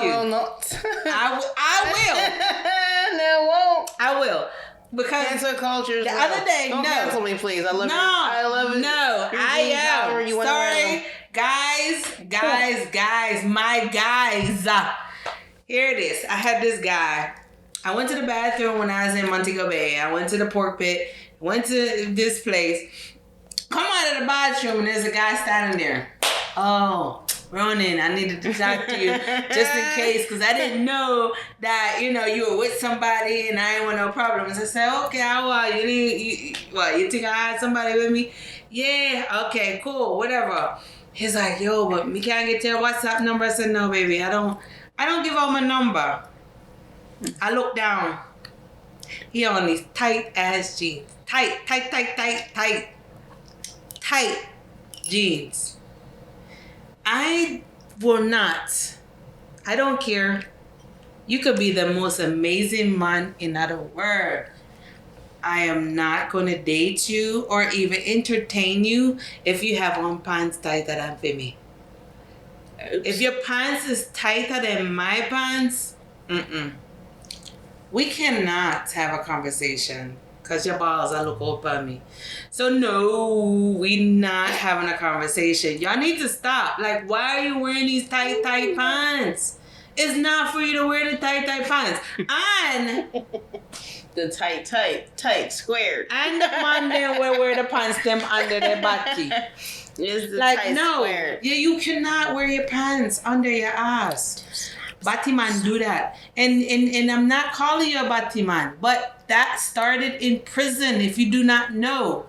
Speaker 2: will not.
Speaker 1: I will.
Speaker 2: No, won't.
Speaker 1: I will. Because
Speaker 2: cancel culture.
Speaker 1: The other day,
Speaker 2: don't cancel me, please. I love you.
Speaker 1: I
Speaker 2: love it.
Speaker 1: No, I am. Sorry, guys, my guys. Here it is. I had this guy. I went to the bathroom when I was in Montego Bay. I went to the pork pit. Went to this place. Come out of the bathroom and there's a guy standing there. Oh, Ronan, I needed to talk to you just in case because I didn't know that, you were with somebody and I ain't want no problems. I said, okay, you think I had somebody with me? Yeah, okay, cool, whatever. He's like, yo, but me can't get your WhatsApp number. I said, no, baby, I don't give out my number. I look down. He on these tight ass jeans. Tight jeans. I don't care. You could be the most amazing man in the world. I am not going to date you or even entertain you if you have on pants tighter than for me. Oops. If your pants is tighter than my pants, we cannot have a conversation because your balls are look up at me. So no, we not having a conversation. Y'all need to stop. Like, why are you wearing these tight pants? It's not for you to wear the tight pants. And
Speaker 2: the tight, squared.
Speaker 1: And the man then will wear the pants them under their body. Like, no. Squared. Yeah, you cannot wear your pants under your ass. Batman do that. And I'm not calling you a Batman, but that started in prison, if you do not know.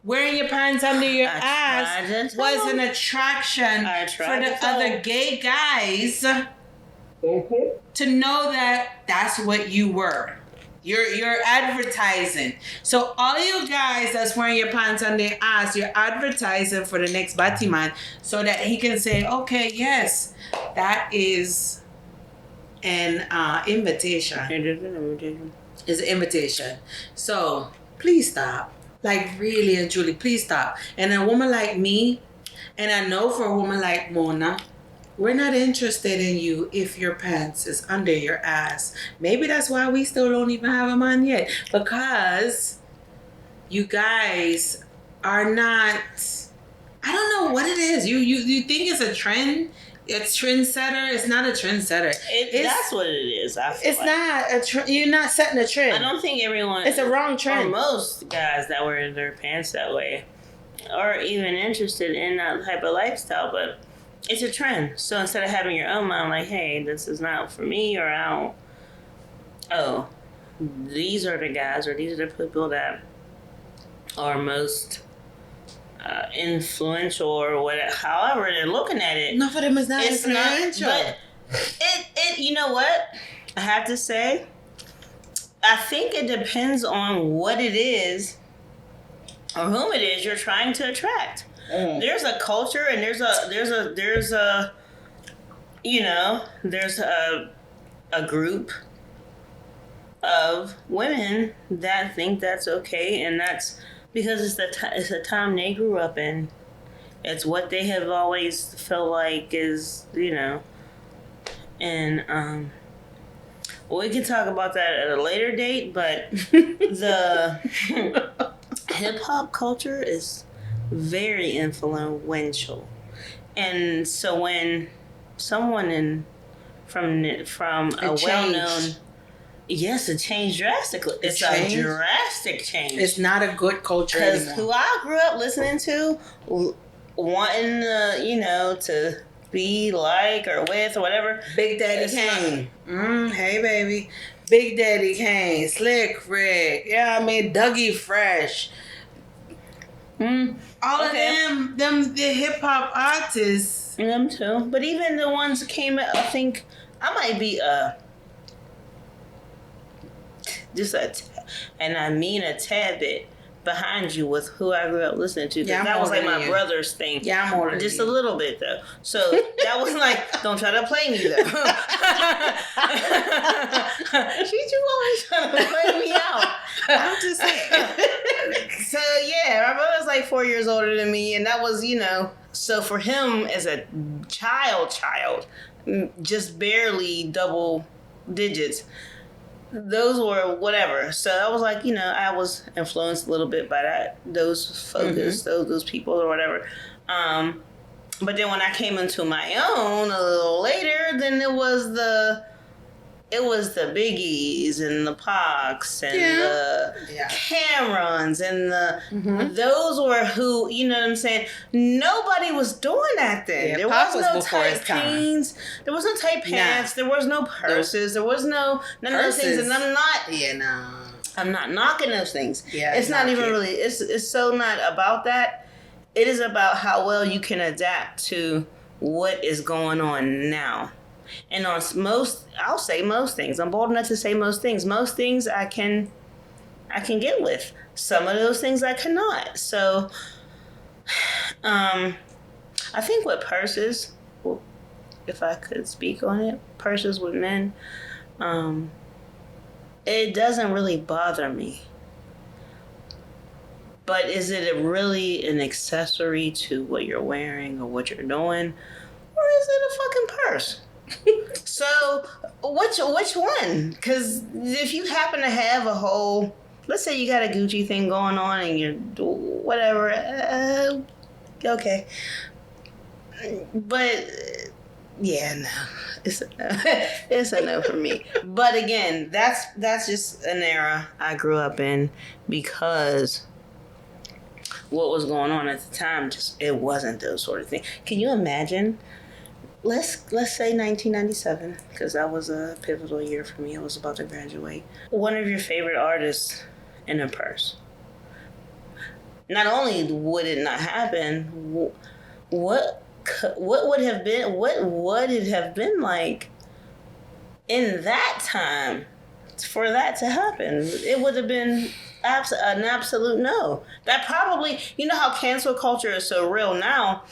Speaker 1: Wearing your pants under your ass was an attraction for the other gay guys to know that that's what you were. You're advertising. So all of you guys that's wearing your pants on their ass, you're advertising for the next Batman so that he can say, okay, yes, that is an invitation. It's an invitation. So please stop. Like, really and truly, please stop. And a woman like me, and I know for a woman like Mona, we're not interested in you if your pants is under your ass. Maybe that's why we still don't even have a man yet. Because you guys are not, I don't know what it is. You think it's a trend? It's trendsetter. It's not a trendsetter.
Speaker 2: That's what it is.
Speaker 1: It's not a trend. You're not setting a trend.
Speaker 2: I don't think everyone.
Speaker 1: It's a wrong trend.
Speaker 2: Or most guys that wear their pants that way are even interested in that type of lifestyle. But it's a trend. So instead of having your own mind, like, hey, this is not for me, or I don't, oh, these are the guys or these are the people that are most influential or whatever, however they're looking at it.
Speaker 1: No, for them it's not influential.
Speaker 2: But it you know what? I have to say, I think it depends on what it is or whom it is you're trying to attract. There's a culture and there's a you know, there's a group of women that think that's okay, and that's because it's the time they grew up in. It's what they have always felt like is, you know, and we can talk about that at a later date, but the hip hop culture is very influential, and so when someone from a well-known, yes, it changed drastically. It's a drastic change.
Speaker 1: It's not a good culture
Speaker 2: because
Speaker 1: anymore.
Speaker 2: who I grew up listening to, wanting you know, to be like or with or whatever,
Speaker 1: Big Daddy Kane. Hey baby, Big Daddy Kane, Slick Rick. Yeah, I mean Dougie Fresh. All of them the hip hop artists.
Speaker 2: Them too, but even the ones that came out, I think I might be and I mean a tad bit behind you with who I grew up listening to.
Speaker 1: Yeah,
Speaker 2: that was like my brother's thing.
Speaker 1: Yeah, I'm older
Speaker 2: just
Speaker 1: than
Speaker 2: a little bit though. So that was like, don't try to play me though. You always trying to play me out.
Speaker 1: I'm just saying.
Speaker 2: So yeah, my brother's like 4 years older than me, and that was, you know, so for him as a child, just barely double digits, those were whatever. So I was like, you know, I was influenced a little bit by those focus, those people or whatever. But then when I came into my own a little later, then it was the Biggies and the Pacs and the Camerons and those were who, you know what I'm saying? Nobody was doing that then.
Speaker 1: Yeah,
Speaker 2: there
Speaker 1: Pac
Speaker 2: was no tight jeans. There was no tight pants. There was no purses. There was none of those things. And I'm not.
Speaker 1: Yeah, no.
Speaker 2: I'm not knocking those things.
Speaker 1: Yeah,
Speaker 2: it's not even really. It's so not about that. It is about how well you can adapt to what is going on now. And on I'll say most things. I'm bold enough to say most things. Most things I can get with. Some of those things I cannot. So, I think with purses, if I could speak on it, purses with men, it doesn't really bother me. But is it really an accessory to what you're wearing or what you're doing? Or is it a fucking purse? So, which one? Because if you happen to have a whole, let's say you got a Gucci thing going on and you're whatever, okay. But yeah, no, it's a no for me. But again, that's just an era I grew up in because what was going on at the time, just it wasn't those sort of things. Can you imagine? Let's say 1997, because that was a pivotal year for me. I was about to graduate. One of your favorite artists in a purse. Not only would it not happen, what would it have been like in that time for that to happen? It would have been an absolute no. That probably, you know how cancel culture is so real now.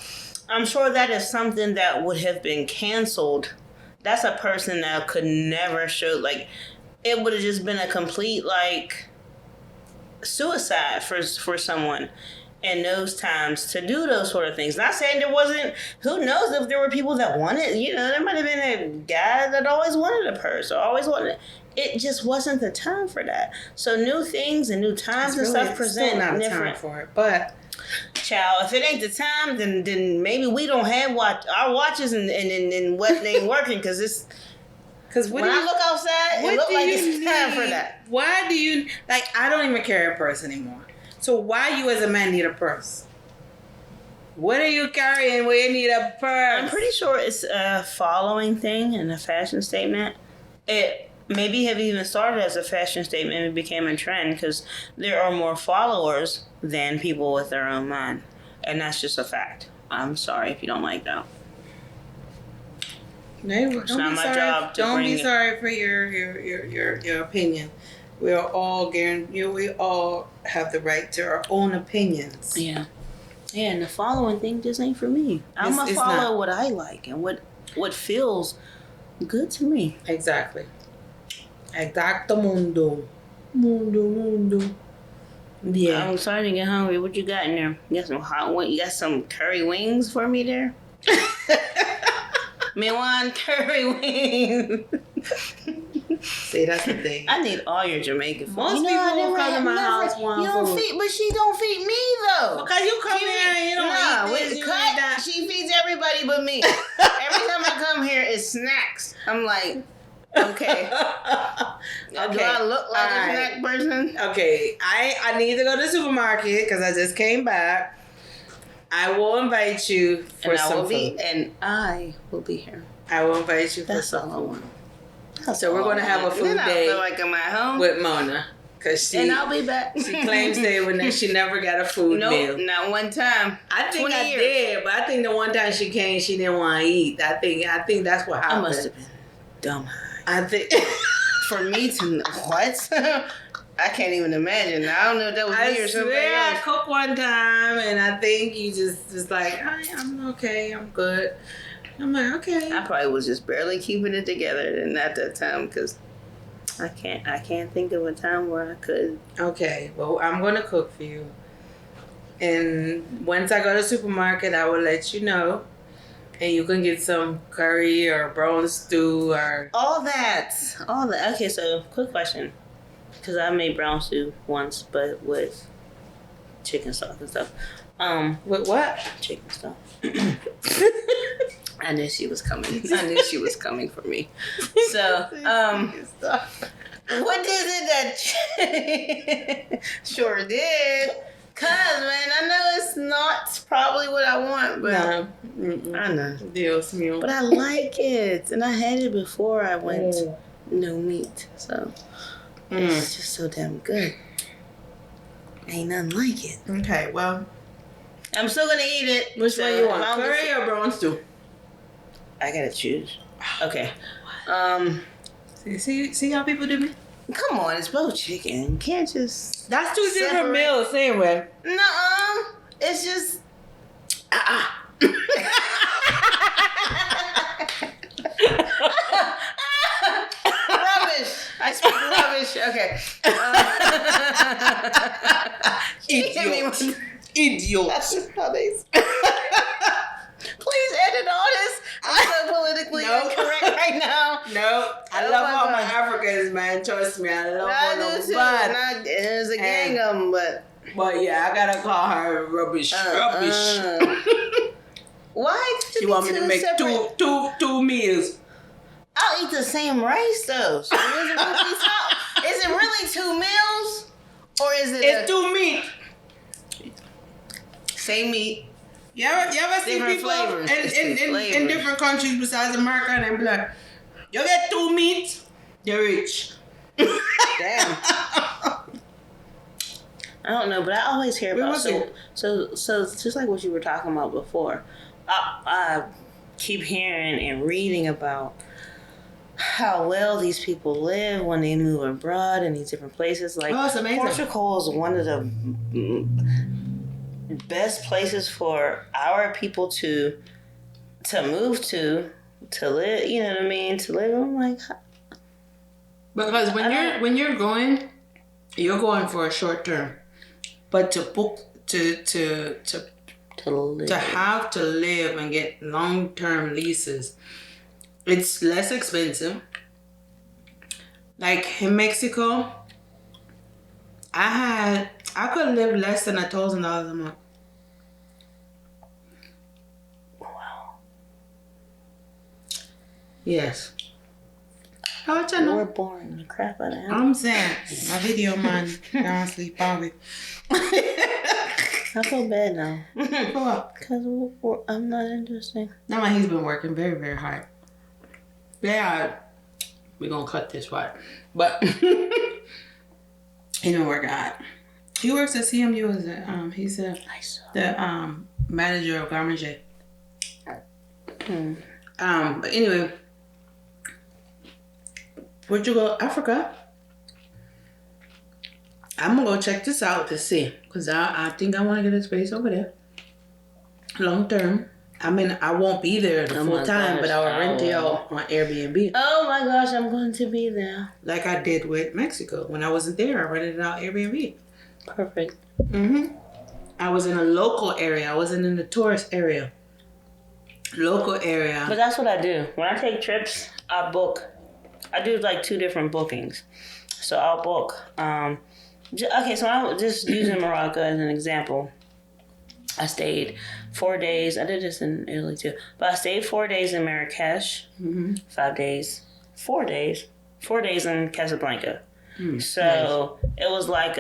Speaker 2: I'm sure that is something that would have been canceled. That's a person that could never show, like, it would have just been a complete, like, suicide for someone in those times to do those sort of things. Not saying there wasn't, who knows if there were people that wanted, you know, there might have been a guy that always wanted a purse or always wanted, it just wasn't the time for that. So new things and new times and stuff present different.
Speaker 1: Time for it, but
Speaker 2: child, if it ain't the time, then maybe we don't have our watches and what ain't working because it's. Because when I look outside, it looks like it's time for that.
Speaker 1: Why do you I don't even carry a purse anymore. So why you as a man need a purse? What are you carrying when you need a purse?
Speaker 2: I'm pretty sure it's a following thing and a fashion statement. It maybe have even started as a fashion statement and became a trend because there are more followers than people with their own mind. And that's just a fact. I'm sorry if you don't like that.
Speaker 1: No,
Speaker 2: It's not my job to
Speaker 1: Don't
Speaker 2: bring
Speaker 1: be
Speaker 2: it.
Speaker 1: sorry for your opinion. We all have the right to our own opinions.
Speaker 2: Yeah. Yeah, and the following thing just ain't for me. I'm going to follow
Speaker 1: not.
Speaker 2: what I like and what feels good to me.
Speaker 1: Exactly. Exacto mundo. Mundo. Yeah.
Speaker 2: I'm starting to get hungry. What you got in there? You got some hot wings? You got some curry wings for me there? Me want curry wings.
Speaker 1: See, that's the thing.
Speaker 2: I need all your Jamaican food.
Speaker 1: Most people who come to my house want
Speaker 2: you don't
Speaker 1: food.
Speaker 2: feed, but she don't feed me though.
Speaker 1: Because you come here and you don't eat this, you eat that.
Speaker 2: She feeds everybody but me. Every time I come here, it's snacks. I'm like, okay. Do I look like a snack person?
Speaker 1: Okay, I need to go to the supermarket because I just came back. I will invite you for some food.
Speaker 2: I will be here.
Speaker 1: I will invite you for
Speaker 2: That's
Speaker 1: some
Speaker 2: all I want.
Speaker 1: So we're going to have a food
Speaker 2: Then I
Speaker 1: day
Speaker 2: feel like I'm at home.
Speaker 1: with Mona.
Speaker 2: And I'll be back.
Speaker 1: She claims that she never got a food meal.
Speaker 2: Nope, not one time.
Speaker 1: I think
Speaker 2: 20
Speaker 1: I
Speaker 2: years.
Speaker 1: did, but I think the one time she came, she didn't want to eat. I think that's what happened.
Speaker 2: I must have been dumb.
Speaker 1: I think
Speaker 2: For me to what? I can't even imagine. I don't know if that was me or something
Speaker 1: I
Speaker 2: else.
Speaker 1: cooked one time, and I think you just was like, I'm okay, I'm good. I'm like, okay.
Speaker 2: I probably was just barely keeping it together and at that time because I can't think of a time where I could.
Speaker 1: Okay, well, I'm going to cook for you. And once I go to the supermarket, I will let you know. And you can get some curry or brown stew or...
Speaker 2: All that. Okay, so quick question. Because I made brown stew once, but with chicken stock and stuff.
Speaker 1: With what?
Speaker 2: Chicken stock. I knew she was coming. I knew she was coming for me. So, what is it that sure did? Cause man, I know it's not probably what I want, but
Speaker 1: No.
Speaker 2: I know.
Speaker 1: Dios mío.
Speaker 2: But I like it, and I had it before I went no meat, so it's just so damn good. Ain't nothing like it.
Speaker 1: Okay, well,
Speaker 2: I'm still gonna eat it.
Speaker 1: which one you want, curry or brown stew?
Speaker 2: I gotta choose. Okay.
Speaker 1: See how people do me?
Speaker 2: Come on, it's both chicken. You can't just.
Speaker 1: That's two different
Speaker 2: separate.
Speaker 1: meals anyway.
Speaker 2: Nuh-uh. It's just. Rubbish. I speak rubbish. Okay.
Speaker 1: Idiot.
Speaker 2: That's just how they. Please edit all this. I'm so politically incorrect right now.
Speaker 1: No, I love all my Africans, man. Trust me, I love all of them.
Speaker 2: There's a gang of them,
Speaker 1: but yeah, I gotta call her rubbish.
Speaker 2: Why?
Speaker 1: She want me to make two meals.
Speaker 2: I'll eat the same rice though. So is it really 2 meals, or is it?
Speaker 1: It's 2 meat.
Speaker 2: Same meat.
Speaker 1: You ever see
Speaker 2: Different
Speaker 1: people
Speaker 2: flavors.
Speaker 1: in different countries besides America, and they be like, you get 2 meat, you're rich.
Speaker 2: Damn. I don't know, but I always hear about so just like what you were talking about before. I keep hearing and reading about how well these people live when they move abroad in these different places. Like
Speaker 1: it's amazing.
Speaker 2: Portugal is one of the best places for our people to move to live. You know what I mean? To live. I'm like,
Speaker 1: because when you're going for a short term, but to book to have to live and get long-term leases, it's less expensive. Like in Mexico, I could live less than $1,000 a month.
Speaker 2: wow.
Speaker 1: Yes. How much I know?
Speaker 2: We're boring the crap out of him.
Speaker 1: I'm saying, my video man, don't sleep on it.
Speaker 2: I feel bad now.
Speaker 1: For what?
Speaker 2: Because I'm not interesting.
Speaker 1: No, man, he's been working very, very hard. Yeah, we're going to cut this part. But he's been working hard. He works at CMU as he's the manager of Garmager. But anyway, where'd you go? Africa? I'm gonna go check this out to see, cause I think I want to get a space over there, long term. I mean, I won't be there full time, but I'll rent it out on Airbnb.
Speaker 2: Oh my gosh, I'm going to be there.
Speaker 1: Like I did with Mexico. When I wasn't there, I rented it out Airbnb.
Speaker 2: Perfect.
Speaker 1: I was in a local area. I wasn't in the tourist area. Local area.
Speaker 2: But that's what I do. When I take trips, I book. I do like 2 different bookings. So I'll book. Okay, so I was just using Morocco as an example. I stayed 4 days. I did this in Italy too. But I stayed 4 days in Marrakesh. 5 days. 4 days. 4 days in Casablanca. So it was like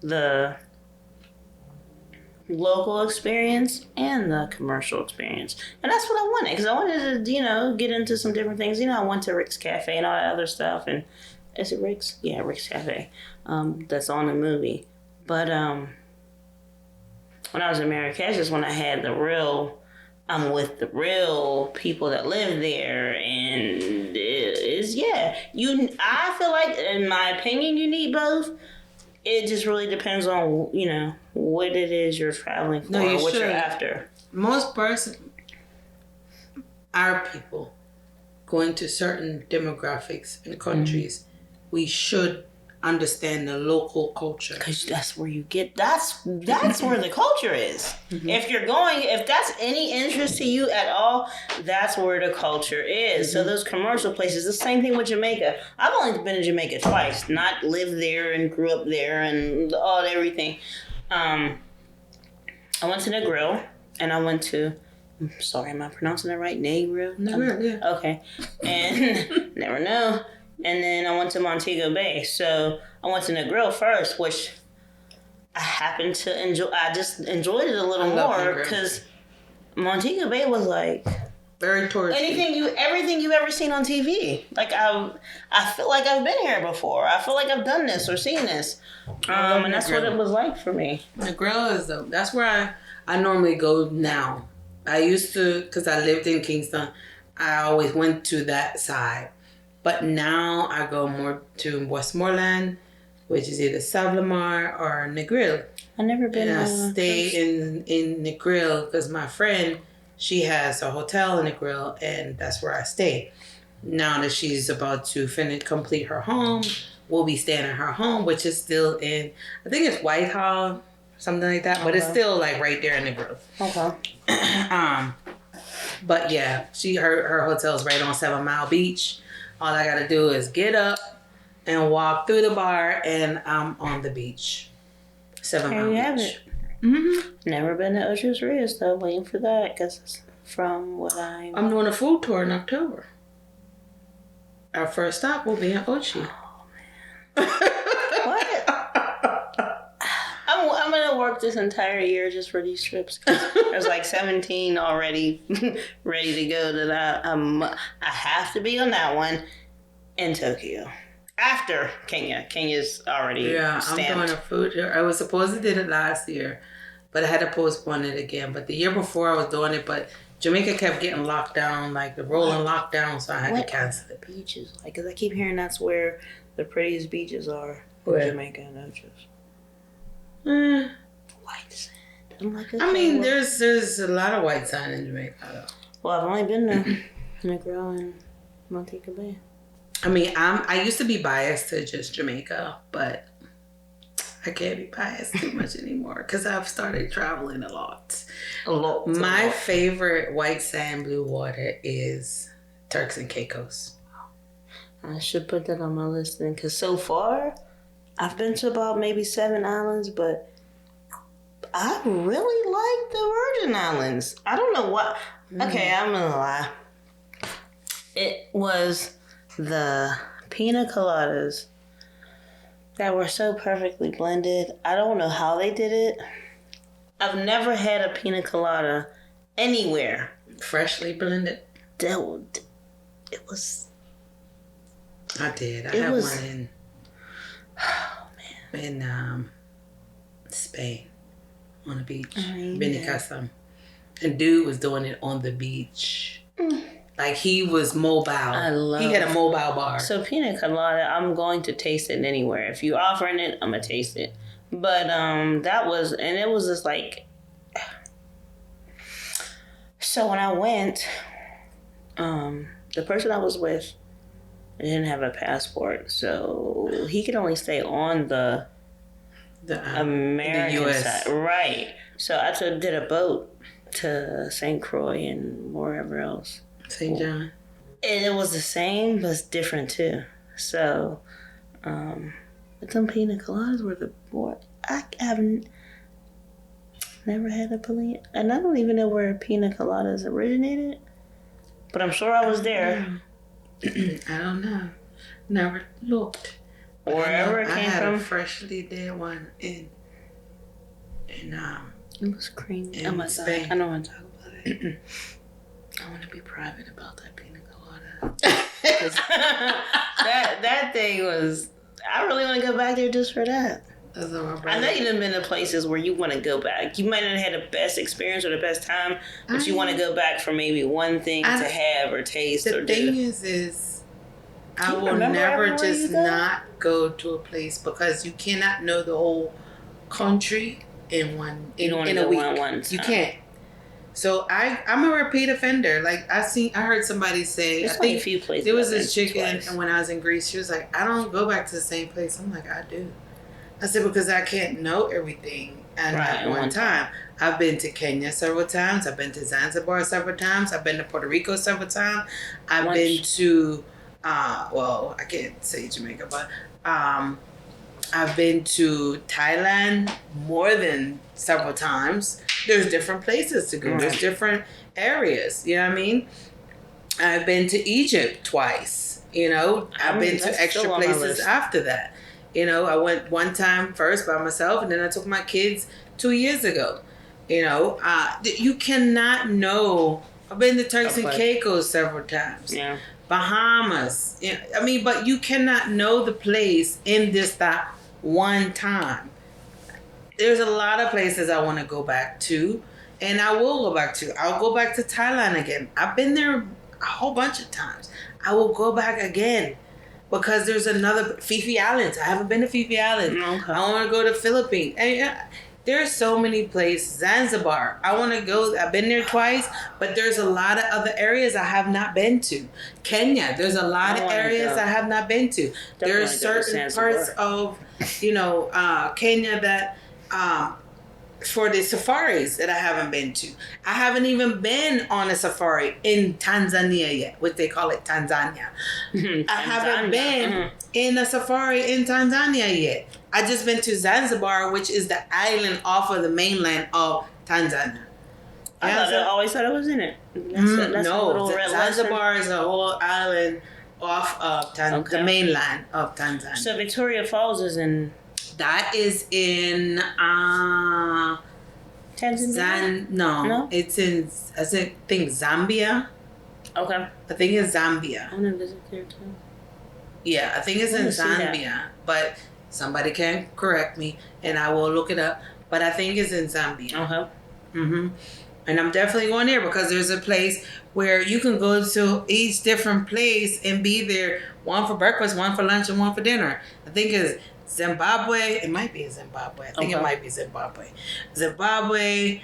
Speaker 2: the local experience and the commercial experience. And that's what I wanted. Because I wanted to, get into some different things. I went to Rick's Cafe and all that other stuff. And is it Rick's? Yeah, Rick's Cafe. That's on the movie. But when I was in Marrakesh is when I had I'm with the real people that live there, and I feel like, in my opinion, you need both. It just really depends on, what it is you're traveling for or what you're after.
Speaker 1: Most our people going to certain demographics in countries, we should understand the local culture,
Speaker 2: because that's where you get that's where the culture is. If that's any interest to you at all, that's where the culture is. So those commercial places, the same thing with Jamaica. I've only been to Jamaica twice, not lived there and grew up there and everything. I went to Negril, and I went to, I'm sorry, am I pronouncing it right? Negril, yeah. Okay. And never know. And then I went to Montego Bay. So I went to Negril first, which I happened to enjoy. I just enjoyed it a little more because Montego Bay was like
Speaker 1: very touristy.
Speaker 2: Everything you've ever seen on TV. Like I feel like I've been here before. I feel like I've done this or seen this. And that's what it was like for me.
Speaker 1: Negril that's where I normally go now. I used to, because I lived in Kingston, I always went to that side. But now I go more to Westmoreland, which is either Savlamar or Negril.
Speaker 2: I've never been.
Speaker 1: And I stay in Negril because my friend, she has a hotel in Negril, and that's where I stay. Now that she's about to complete her home, we'll be staying at her home, which is still in, I think it's Whitehall, something like that. But it's still like right there in Negril.
Speaker 2: Okay.
Speaker 1: But yeah, her hotel's right on 7 Mile Beach. All I gotta do is get up and walk through the bar, and I'm on the beach. 7 Mile Beach. There you have
Speaker 2: it. Never been to Ocho's Rios though. Waiting for that, because from what I'm
Speaker 1: doing a food tour in October. Our first stop will be in Ochi.
Speaker 2: Oh man. What? I'm gonna work this entire year just for these trips. There's like 17 already ready to go that I have to be on that one in Tokyo. After Kenya. Kenya's already stamped.
Speaker 1: I'm doing a food tour. I was supposed to do it last year, but I had to postpone it again. But the year before I was doing it, but Jamaica kept getting locked down, like the rolling lockdown, so I had to cancel it.
Speaker 2: Beaches, like, because I keep hearing that's where the prettiest beaches are. Jamaica and Ocho's. White sand. I'm like, okay,
Speaker 1: I mean, there's a lot of white sand in Jamaica, though.
Speaker 2: Well, I've only been to Negril and Montego Bay.
Speaker 1: I mean, I used to be biased to just Jamaica, but I can't be biased too much anymore because I've started traveling a lot. My favorite white sand, blue water is Turks and Caicos.
Speaker 2: I should put that on my list then, because so far I've been to about maybe 7 islands, but I really like the Virgin Islands. I don't know what. Okay, I'm gonna lie. It was the pina coladas that were so perfectly blended. I don't know how they did it. I've never had a pina colada anywhere.
Speaker 1: Freshly blended?
Speaker 2: It was...
Speaker 1: I did. I had one in... Oh, man. In Spain. On the beach. Benicassim. And dude was doing it on the beach. Like, he was mobile. He had a mobile bar.
Speaker 2: So pina colada, I'm going to taste it anywhere. If you offering it, I'm going to taste it. But that was, and it was just like, so when I went, the person I was with didn't have a passport. So he could only stay on the American side. Right. So I did a boat to St. Croix and wherever else.
Speaker 1: St. John.
Speaker 2: And it was the same, but it's different too. So, but some pina coladas were the boy. I haven't never had a pina, and I don't even know where pina coladas originated. But I'm sure I was there.
Speaker 1: I don't know. Never looked.
Speaker 2: Wherever it came from.
Speaker 1: I had a freshly did one in
Speaker 2: it was creamy.
Speaker 1: In Spain.
Speaker 2: I don't want to talk about it.
Speaker 1: I want to be private about that pina colada.
Speaker 2: that thing was... I really want to go back there just for that.
Speaker 1: I
Speaker 2: know you've been to places where you want to go back. You might not have had the best experience or the best time, but you want to go back for maybe one thing to have or taste or do.
Speaker 1: The thing is I will never just not go to a place because you cannot know the whole country in a week. You can't. So I'm a repeat offender. Like I heard somebody say,
Speaker 2: there's a few places.
Speaker 1: There was this chicken, and when I was in Greece, she was like, "I don't go back to the same place." I'm like, "I do." I said because I can't know everything at one time. I've been to Kenya several times. I've been to Zanzibar several times. I've been to Puerto Rico several times. I've been to, I can't say Jamaica, but I've been to Thailand more than several times. There's different places to go. Right. There's different areas. You know what I mean? I've been to Egypt twice. You know, I've been to extra places after that. You know, I went one time first by myself, and then I took my kids 2 years ago. You know, you cannot know. I've been to Turks and Caicos several times.
Speaker 2: Yeah.
Speaker 1: Bahamas. Yeah, I mean, but you cannot know the place in that one time. There's a lot of places I want to go back to, and I will go back to. I'll go back to Thailand again. I've been there a whole bunch of times. I will go back again because there's another Phi Islands. I haven't been to Phi Islands. Okay. I want to go to Philippines. And there's so many places. Zanzibar. I want to go. I've been there twice, but there's a lot of other areas I have not been to. Kenya. There's a lot of areas I have not been to. There's certain parts of, Kenya that, for the safaris that I haven't been to. I haven't even been on a safari in Tanzania yet, which they call it Tanzania. I haven't been in a safari in Tanzania yet. I just been to Zanzibar, which is the island off of the mainland of Tanzania.
Speaker 2: I always thought it was in it.
Speaker 1: No, Zanzibar is a whole island off of the mainland of Tanzania.
Speaker 2: So Victoria Falls is in...
Speaker 1: That is in
Speaker 2: Tanzania?
Speaker 1: No, it's in I think Zambia.
Speaker 2: Okay.
Speaker 1: I think it's Zambia.
Speaker 2: I want to visit there too.
Speaker 1: Yeah, I think it's in Zambia, but somebody can correct me and I will look it up. But I think it's in Zambia.
Speaker 2: Okay.
Speaker 1: Mhm. And I'm definitely going there because there's a place where you can go to each different place and be there, one for breakfast, one for lunch, and one for dinner. I think it's Zimbabwe. It might be Zimbabwe. I think it might be Zimbabwe. Zimbabwe.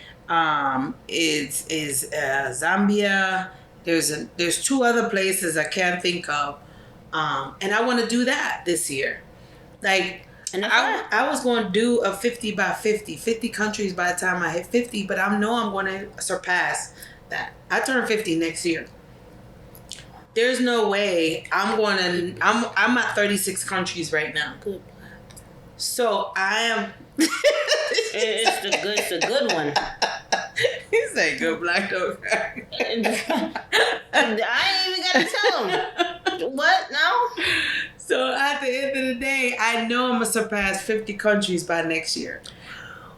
Speaker 1: Is Zambia. There's two other places I can't think of. And I want to do that this year. Like, and I was going to do a 50 by 50 countries by the time I hit 50, but I know I'm going to surpass that. I turn 50 next year. There's no way I'm at 36 countries right now.
Speaker 2: Good.
Speaker 1: So I am.
Speaker 2: It's a good one.
Speaker 1: He said good black dog.
Speaker 2: I ain't even got to tell him. What? No?
Speaker 1: So at the end of the day, I know I'm gonna surpass 50 countries by next year.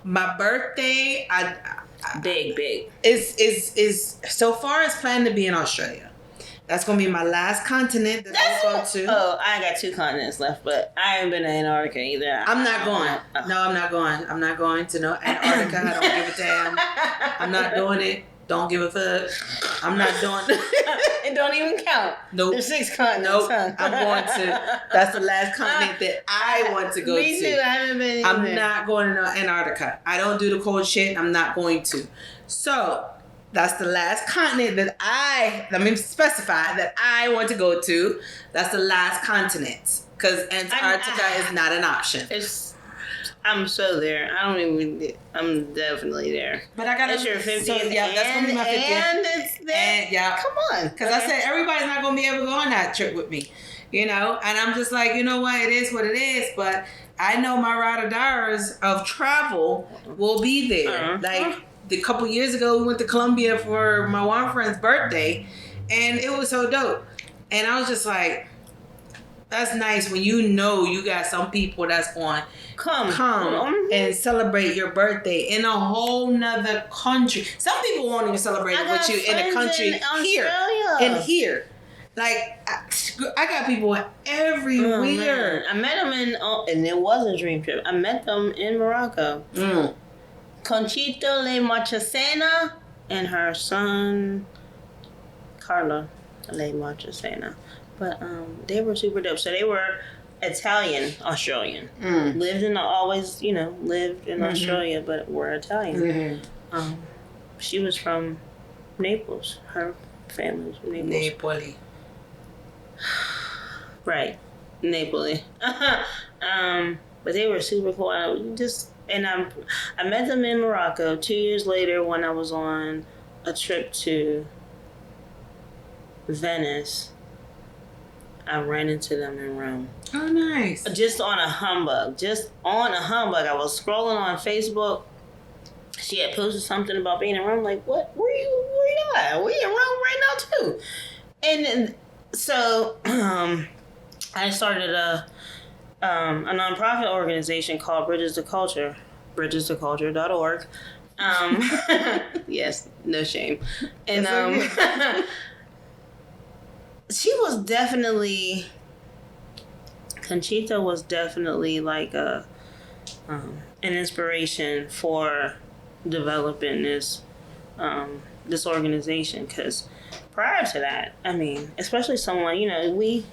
Speaker 1: My birthday,
Speaker 2: big.
Speaker 1: Is so far it's planned to be in Australia. That's gonna be my last continent that I will go to.
Speaker 2: Oh, I got 2 continents left, but I haven't been to Antarctica either.
Speaker 1: I'm not going. No, I'm not going. I'm not going to no Antarctica. I don't give a damn. I'm not doing it. Don't give a fuck. I'm not doing
Speaker 2: it. Don't even count.
Speaker 1: Nope.
Speaker 2: There's 6 continents.
Speaker 1: Nope.
Speaker 2: Huh?
Speaker 1: I'm going to. That's the last continent that I want to go to.
Speaker 2: Me too. I haven't been.
Speaker 1: I'm not going to Antarctica. I don't do the cold shit. I'm not going to. So that's the last continent that let me specify that I want to go to. That's the last continent because Antarctica is not an option.
Speaker 2: I'm so there. I'm definitely there.
Speaker 1: But I got
Speaker 2: it's your 50th.
Speaker 1: So, yeah, that's gonna be my 50th.
Speaker 2: And it's there.
Speaker 1: And, yeah.
Speaker 2: Come on.
Speaker 1: Because I said everybody's not gonna be able to go on that trip with me, you know. And I'm just like, you know what? It is what it is. But I know my ride or dies of travel will be there. Like the couple years ago, we went to Colombia for my one friend's birthday, and it was so dope. And I was just like, that's nice when you know you got some people that's going come and celebrate your birthday in a whole nother country. Some people won't even celebrate it with you in a country here. Like I got people everywhere.
Speaker 2: I met them and it was a dream trip. I met them in Morocco. Conchita Le Marchesena and her son Carla Le Marchesena. But they were super dope. So they were Italian Australian. Lived in Australia, but were Italian. She was from Naples. Her family was from Naples.
Speaker 1: Napoli.
Speaker 2: Right, Napoli. But they were super cool. I met them in Morocco 2 years later when I was on a trip to Venice. I ran into them in Rome.
Speaker 1: Oh, nice.
Speaker 2: Just on a humbug. I was scrolling on Facebook. She had posted something about being in Rome. Like, what? Where you at? We in Rome right now, too. And so I started a nonprofit organization called Bridges to Culture. bridgestoculture.org. Yes, no shame. And Conchita was definitely like an inspiration for developing this organization, because prior to that, I mean, especially someone, we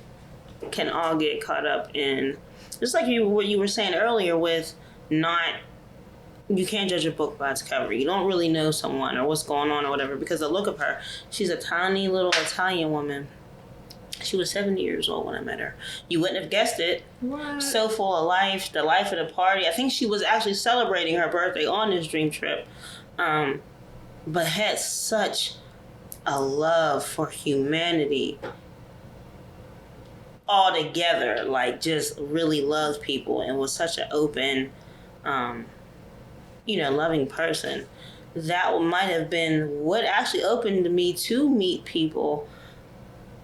Speaker 2: can all get caught up in, just like what you were saying earlier with you can't judge a book by its cover. You don't really know someone or what's going on or whatever because the look of her. She's a tiny little Italian woman. She was 70 years old when I met her. You wouldn't have guessed it.
Speaker 1: What?
Speaker 2: So full of life, the life of the party. I think she was actually celebrating her birthday on this dream trip. But had such a love for humanity all together. Like, just really loved people and was such an open, loving person. That might have been what actually opened me to meet people,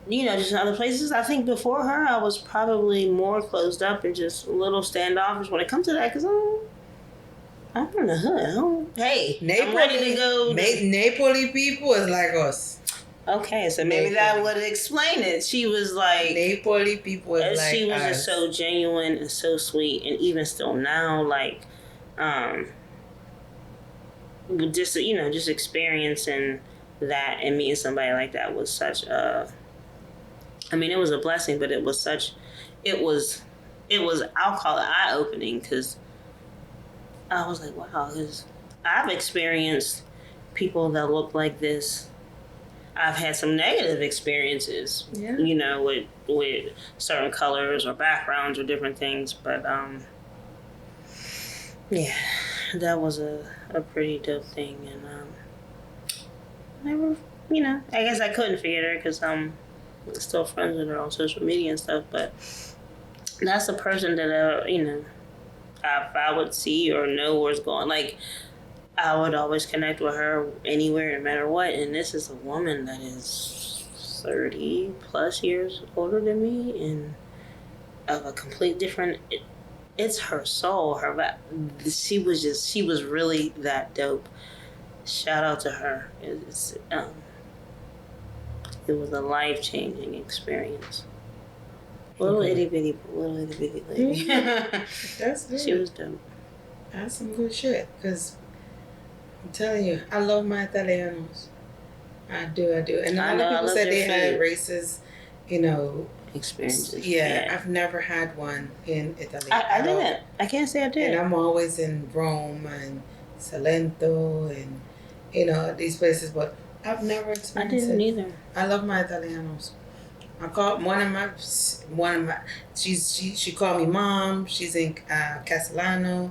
Speaker 2: just in other places. I think before her, I was probably more closed up and just a little standoffish when it comes to that, because I'm from the hood. Hey, I'm ready to go.
Speaker 1: Napoli people is like us.
Speaker 2: Okay, so maybe that would explain it. She was like...
Speaker 1: Napoli people is like
Speaker 2: she was
Speaker 1: us.
Speaker 2: Just so genuine and so sweet, and even still now, like, just experiencing that and meeting somebody like that was such a... I mean, it was a blessing, but it was, I'll call it eye-opening, because I was like, wow, because I've experienced people that look like this. I've had some negative experiences, with certain colors or backgrounds or different things, but, yeah, that was a pretty dope thing, and, never, I guess I couldn't forget her, because, still friends with her on social media and stuff, but that's a person that if I would see or know where's going, like, I would always connect with her anywhere, no matter what. And this is a woman that is 30 plus years older than me and of a complete different it's her soul. She was really that dope. Shout out to her. It was a life-changing experience. Little itty bitty lady.
Speaker 1: That's good.
Speaker 2: She was dope.
Speaker 1: That's some good shit. Because I'm telling you, I love my Italianos. I do. And a lot of people said they had racist,
Speaker 2: experiences.
Speaker 1: Yeah, I've never had one in Italy.
Speaker 2: I didn't. I can't say I did.
Speaker 1: And I'm always in Rome and Salento and, these places, but I've never experienced it.
Speaker 2: I didn't either.
Speaker 1: I love my Italianos. I call one of my she called me mom. She's in Castellano.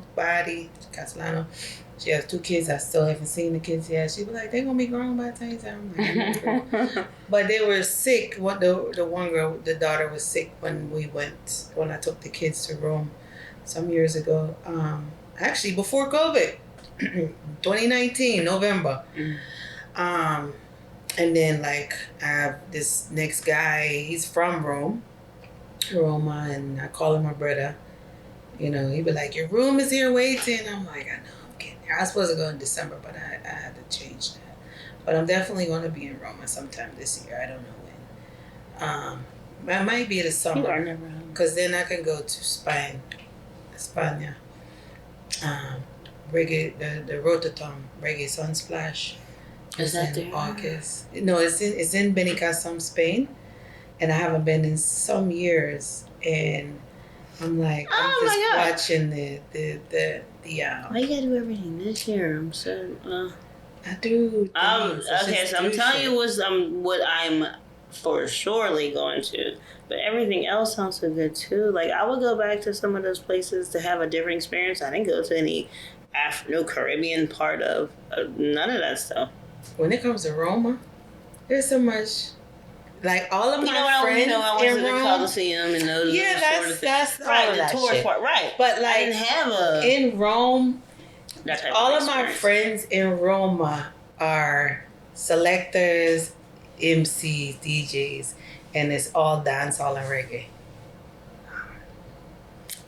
Speaker 1: She has 2 kids. I still haven't seen the kids yet. She was like, they're gonna be grown by the time. I'm like, but they were sick. What the one girl, the daughter was sick when I took the kids to Rome some years ago. Actually before COVID, 2019 November. And then, I have this next guy, he's from Roma, and I call him my brother. He'd be like, your room is here waiting. I'm like, I know, I'm kidding. I was supposed to go in December, but I had to change that. But I'm definitely going to be in Roma sometime this year. I don't know when. I might be the summer.
Speaker 2: You are never home.
Speaker 1: Because then I can go to Spain. Reggae, the Rototom, Reggae Sunsplash.
Speaker 2: Is that
Speaker 1: in
Speaker 2: there?
Speaker 1: August. No, it's in Benicassim, Spain, and I haven't been in some years. And I'm like, I'm just watching the
Speaker 2: Why you gotta do everything this year? I'm so.
Speaker 1: I do.
Speaker 2: Okay, so I'm telling you what I'm for surely going to, but everything else sounds so good too. Like I would go back to some of those places to have a different experience. I didn't go to any Caribbean part of none of that stuff.
Speaker 1: When it comes to Roma, there's so much. Like all of my friends
Speaker 2: I went to the Colosseum and those.
Speaker 1: Yeah, that's all
Speaker 2: right.
Speaker 1: of that
Speaker 2: The tourist
Speaker 1: shit.
Speaker 2: part, right?
Speaker 1: But
Speaker 2: I didn't have
Speaker 1: in Rome.
Speaker 2: That type
Speaker 1: all
Speaker 2: of
Speaker 1: of my friends in Roma are selectors, MCs, DJs, and it's all dancehall and reggae.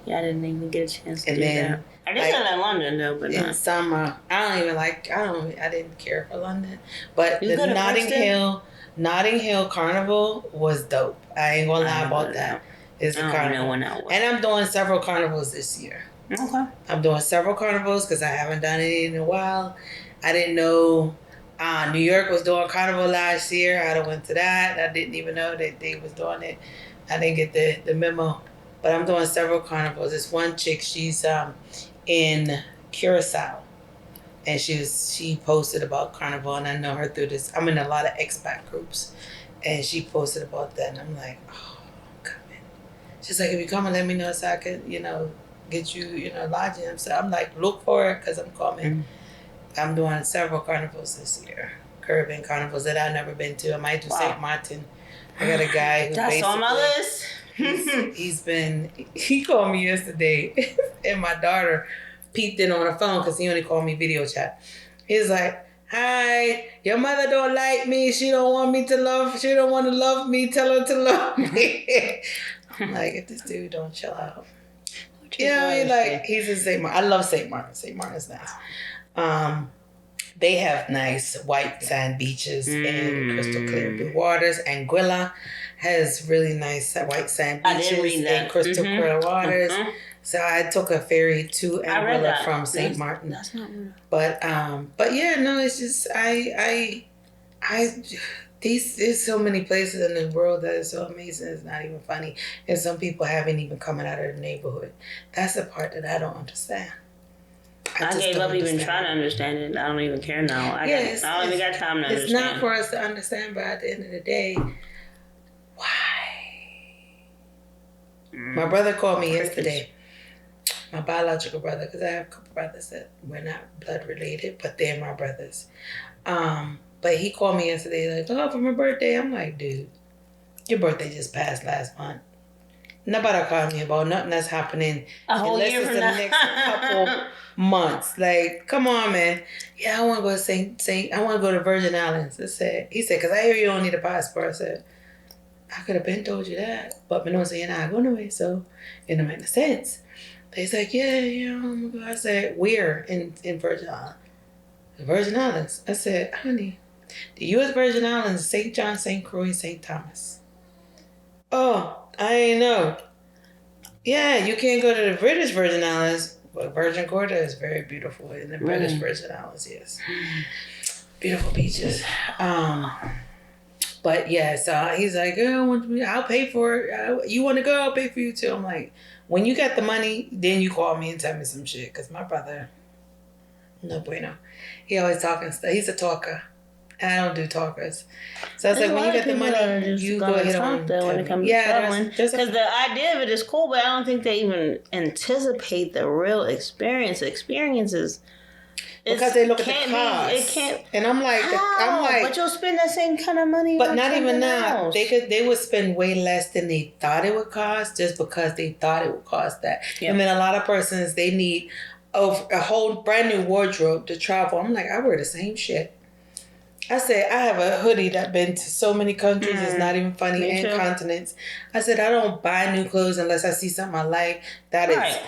Speaker 2: Yeah, I didn't even get a chance to
Speaker 1: and
Speaker 2: do
Speaker 1: then,
Speaker 2: that. I did that in London though, but
Speaker 1: in
Speaker 2: not.
Speaker 1: summer, I didn't care for London, but
Speaker 2: You
Speaker 1: the Notting Hill Carnival was dope. I ain't gonna lie about that. It's a carnival, and I'm doing several carnivals this year.
Speaker 2: Okay.
Speaker 1: I'm doing several carnivals because I haven't done it in a while. I didn't know New York was doing carnival last year. I went to that. I didn't even know that they was doing it. I didn't get the memo. But I'm doing several carnivals. This one chick, she's in Curacao, and she posted about carnival, and I know her through this. I'm in a lot of expat groups, and she posted about that, and I'm like, oh, I'm coming. She's like, if you come and let me know so I could, get you, lodging. So I'm like, look for it because I'm coming. I'm doing several carnivals this year, Caribbean carnivals that I've never been to. I might do St. Martin. I got a guy who
Speaker 2: that's on my list.
Speaker 1: he called me yesterday and my daughter peeked in on the phone because he only called me video chat. He's like, hi, your mother don't like me. She don't want to love me. Tell her to love me. I'm like, if this dude don't chill out. He's in St. Martin. I love St. Martin. St. Martin's nice. They have nice white sand beaches and crystal clear blue waters. Anguilla has really nice white sand beaches and crystal clear waters. So I took a ferry to Anguilla from St. Martin.
Speaker 2: That's not real.
Speaker 1: But yeah, no, it's just there's so many places in the world that is so amazing. It's not even funny, and some people haven't even coming out of the neighborhood. That's the part that I don't understand.
Speaker 2: I gave up even trying to understand it. I don't even care now. I don't even got time to understand.
Speaker 1: It's not for us to understand, but at the end of the day, why? My brother called me yesterday. My biological brother, because I have a couple brothers that we're not blood related, but they're my brothers. But he called me yesterday like, oh, for my birthday. I'm like, dude, your birthday just passed last month. Nobody called me about nothing that's happening unless it's the next couple months. Like, come on, man. Yeah, I want to go to I want to go to Virgin Islands. He said, because I hear you don't need a passport. I said, I could have been told you that. But no saying I go away, so it don't make no sense. They's like, yeah, oh my God. I said, where in Virgin Islands? The Virgin Islands. I said, honey, the U.S. Virgin Islands, St. John, St. Croix, and St. Thomas. Oh, I ain't know. Yeah, you can't go to the British Virgin Islands, but Virgin Gorda is very beautiful in the British Virgin Islands, yes. Beautiful beaches. But yeah, so he's like, oh, I'll pay for it. You want to go? I'll pay for you too. I'm like, when you got the money, then you call me and tell me some shit. Because my brother, no bueno. He always talking stuff. He's a talker. I don't do talkers. So I was like, when you get the money, you go ahead and
Speaker 2: talk when it comes to traveling. Because the idea of it is cool, but I don't think they even anticipate the real experience. Experiences.
Speaker 1: Because they look at the cost.
Speaker 2: It can't.
Speaker 1: And I'm like,
Speaker 2: but you'll spend that same kind of money.
Speaker 1: But not even now. They would spend way less than they thought it would cost just because they thought it would cost that. Yep. I mean, a lot of persons, they need a whole brand new wardrobe to travel. I'm like, I wear the same shit. I said, I have a hoodie that been to so many countries, it's not even funny, and continents. I said, I don't buy new clothes unless I see something I like that is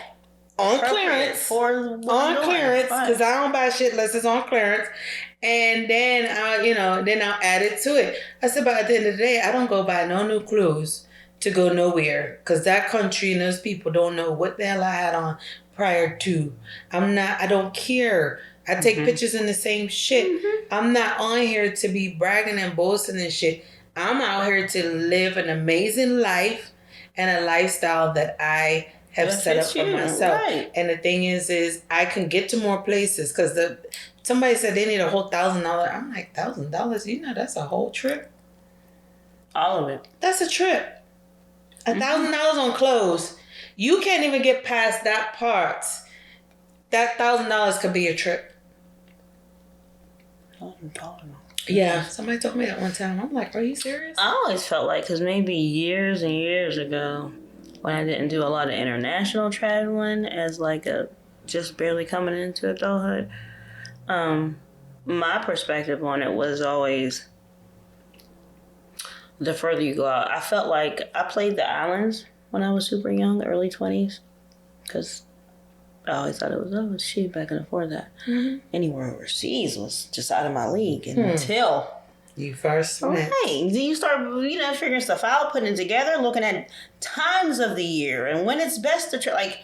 Speaker 1: on clearance. On clearance, because I don't buy shit unless it's on clearance. And then, I'll add it to it. I said, but at the end of the day, I don't go buy no new clothes to go nowhere, because that country and those people don't know what the hell I had on prior to. I don't care. I take pictures in the same shit. I'm not on here to be bragging and boasting and shit. I'm out here to live an amazing life and a lifestyle that I have set up for myself. Right. And the thing is I can get to more places because somebody said they need a whole $1,000. I'm like, $1,000? That's a whole trip.
Speaker 2: All of it.
Speaker 1: That's a trip. $1,000 on clothes. You can't even get past that part. That $1,000 could be a trip. Yeah, somebody told me that one time. I'm like, are you serious?
Speaker 2: I always felt like, because maybe years and years ago, when I didn't do a lot of international traveling as like just barely coming into adulthood, my perspective on it was always the further you go out. I felt like I played the islands when I was super young, early 20s, because I always thought it was, shit, I can afford that. Anywhere overseas was just out of my league until
Speaker 1: you first went.
Speaker 2: Right. Then you start, figuring stuff out, putting it together, looking at times of the year and when it's best to travel. Like,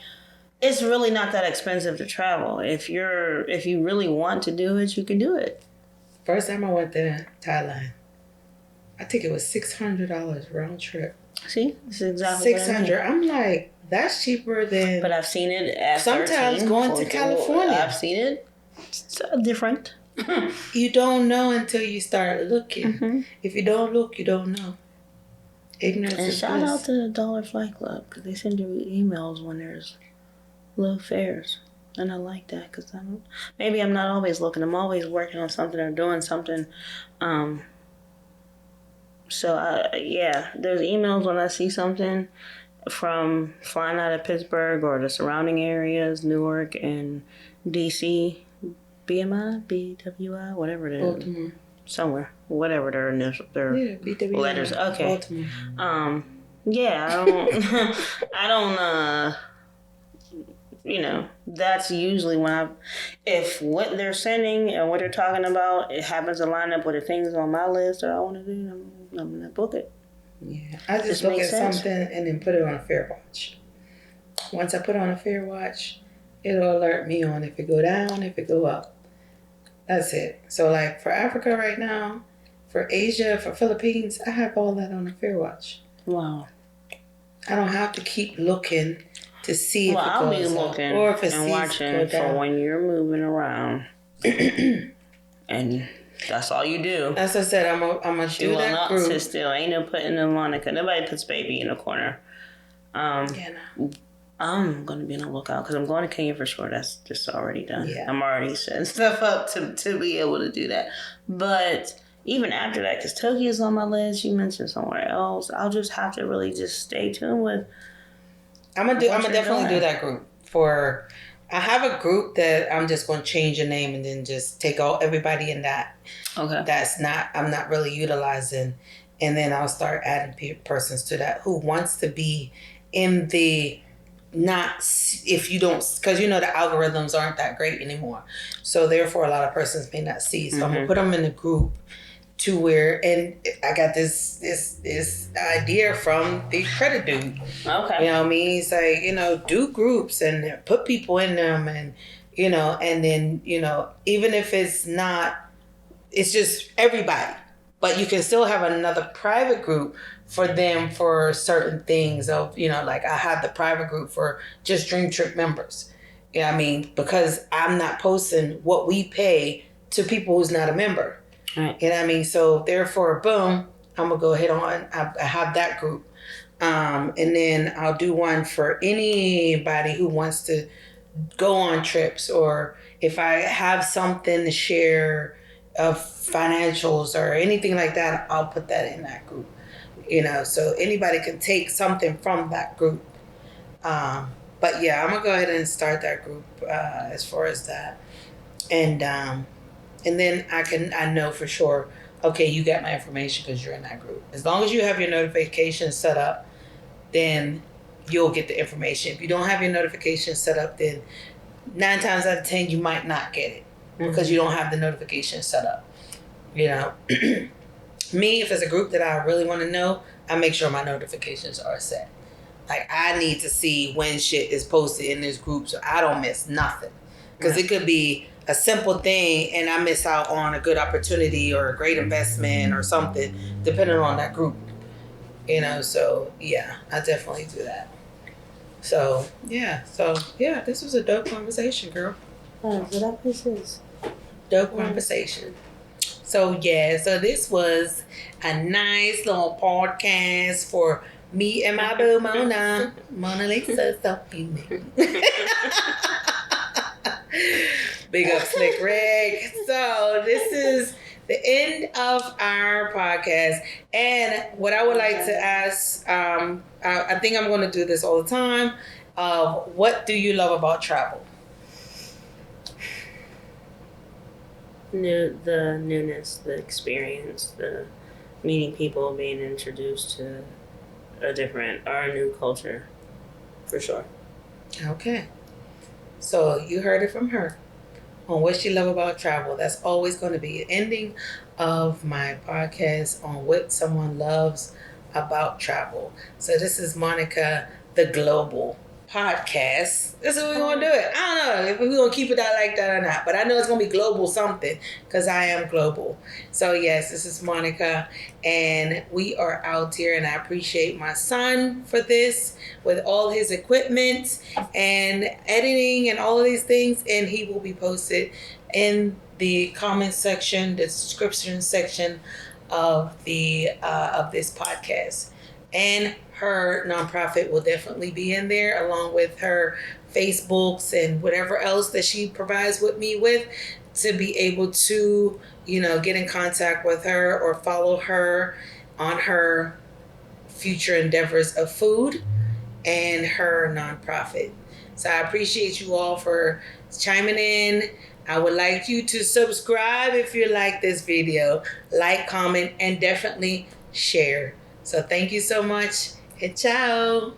Speaker 2: it's really not that expensive to travel. If you really want to do it, you can do it.
Speaker 1: First time I went to Thailand, I think it was $600 round trip.
Speaker 2: See, this is exactly
Speaker 1: $600. I'm like, that's cheaper than.
Speaker 2: But I've seen it at
Speaker 1: sometimes
Speaker 2: 13,
Speaker 1: going to California.
Speaker 2: I've seen it. It's different.
Speaker 1: You don't know until you start looking. If you don't look, you don't know. Ignorance is bliss.
Speaker 2: And shout out to the Dollar Flight Club because they send you emails when there's low fares, and I like that because maybe I'm not always looking. I'm always working on something or doing something. So there's emails when I see something from flying out of Pittsburgh or the surrounding areas, Newark and DC, BWI, whatever it is.
Speaker 1: Baltimore.
Speaker 2: Somewhere. Whatever their BWI. Letters. Okay.
Speaker 1: Baltimore.
Speaker 2: I don't, that's usually when if what they're sending and what they're talking about, it happens to line up with the things on my list that I want to do, I'm going to book it.
Speaker 1: Yeah, I just look at something and then put it on a Fare Watch. Once I put on a Fare Watch, it'll alert me on if it go down, if it go up. That's it. So like for Africa right now, for Asia, for Philippines, I have all that on a Fare Watch.
Speaker 2: Wow.
Speaker 1: I don't have to keep looking to see if it
Speaker 2: I'll
Speaker 1: goes
Speaker 2: be looking
Speaker 1: up or if it
Speaker 2: and watching for when you're moving around. And that's all you do.
Speaker 1: As I said, I'm gonna do that group.
Speaker 2: Sit still. Ain't no putting in Monica. Nobody puts baby in a corner. I'm gonna be on the lookout because I'm going to Kenya for sure. That's just already done. Yeah. I'm already setting stuff up to be able to do that. But even after that, because Tokyo's on my list, you mentioned somewhere else. I'll just have to really just stay tuned with.
Speaker 1: I'm gonna definitely do that group I have a group that I'm just going to change the name and then just take everybody in that. Okay. I'm not really utilizing. And then I'll start adding persons to that who wants to be in the not if you don't, because you know the algorithms aren't that great anymore, so therefore a lot of persons may not see. So I'm gonna put them in a group to where, and I got this idea from the credit dude.
Speaker 2: Okay.
Speaker 1: You know what I mean? He's like, do groups and put people in them, and and then even if it's not, it's just everybody, but you can still have another private group for them for certain things of like I had the private group for just Dream Trip members. You know what I mean? Because I'm not posting what we pay to people who's not a member.
Speaker 2: Right.
Speaker 1: You know what I mean? So therefore, boom, I'm gonna go ahead on. I have that group, and then I'll do one for anybody who wants to go on trips, or if I have something to share of financials or anything like that, I'll put that in that group. So anybody can take something from that group. But yeah, I'm gonna go ahead and start that group as far as that, and then I know for sure. Okay, you got my information because you're in that group. As long as you have your notifications set up, then you'll get the information. If you don't have your notifications set up, then 9 times out of 10 you might not get it because you don't have the notifications set up. Me, if it's a group that I really want to know, I make sure my notifications are set. Like, I need to see when shit is posted in this group so I don't miss nothing. Because it could be a simple thing and I miss out on a good opportunity or a great investment or something, depending on that group. So yeah, I definitely do that. So yeah, this was a dope conversation, girl.
Speaker 2: Oh, so that this is
Speaker 1: dope conversation. So yeah, so this was a nice little podcast for me and my boo Mona. Mona Lisa, so big up Slick Rick. So this is the end of our podcast. And what I would like to ask, I think I'm going to do this all the time. What do you love about travel?
Speaker 2: The newness, the experience, the meeting people, being introduced to a new culture, for sure.
Speaker 1: Okay. So you heard it from her on what she love about travel. That's always going to be an ending of my podcast on what someone loves about travel. So this is Monica, the Global Podcast. This is what we're going to do it. I don't know if we're going to keep it out like that or not, but I know it's going to be global something because I am global. So yes, this is Monica and we are out here, and I appreciate my son for this with all his equipment and editing and all of these things, and he will be posted in the comment section, the description section of the of this podcast. And her nonprofit will definitely be in there, along with her Facebooks and whatever else that she provides with me with, to be able to, get in contact with her or follow her on her future endeavors of food and her nonprofit. So I appreciate you all for chiming in. I would like you to subscribe if you like this video, like, comment, and definitely share. So thank you so much, and ciao.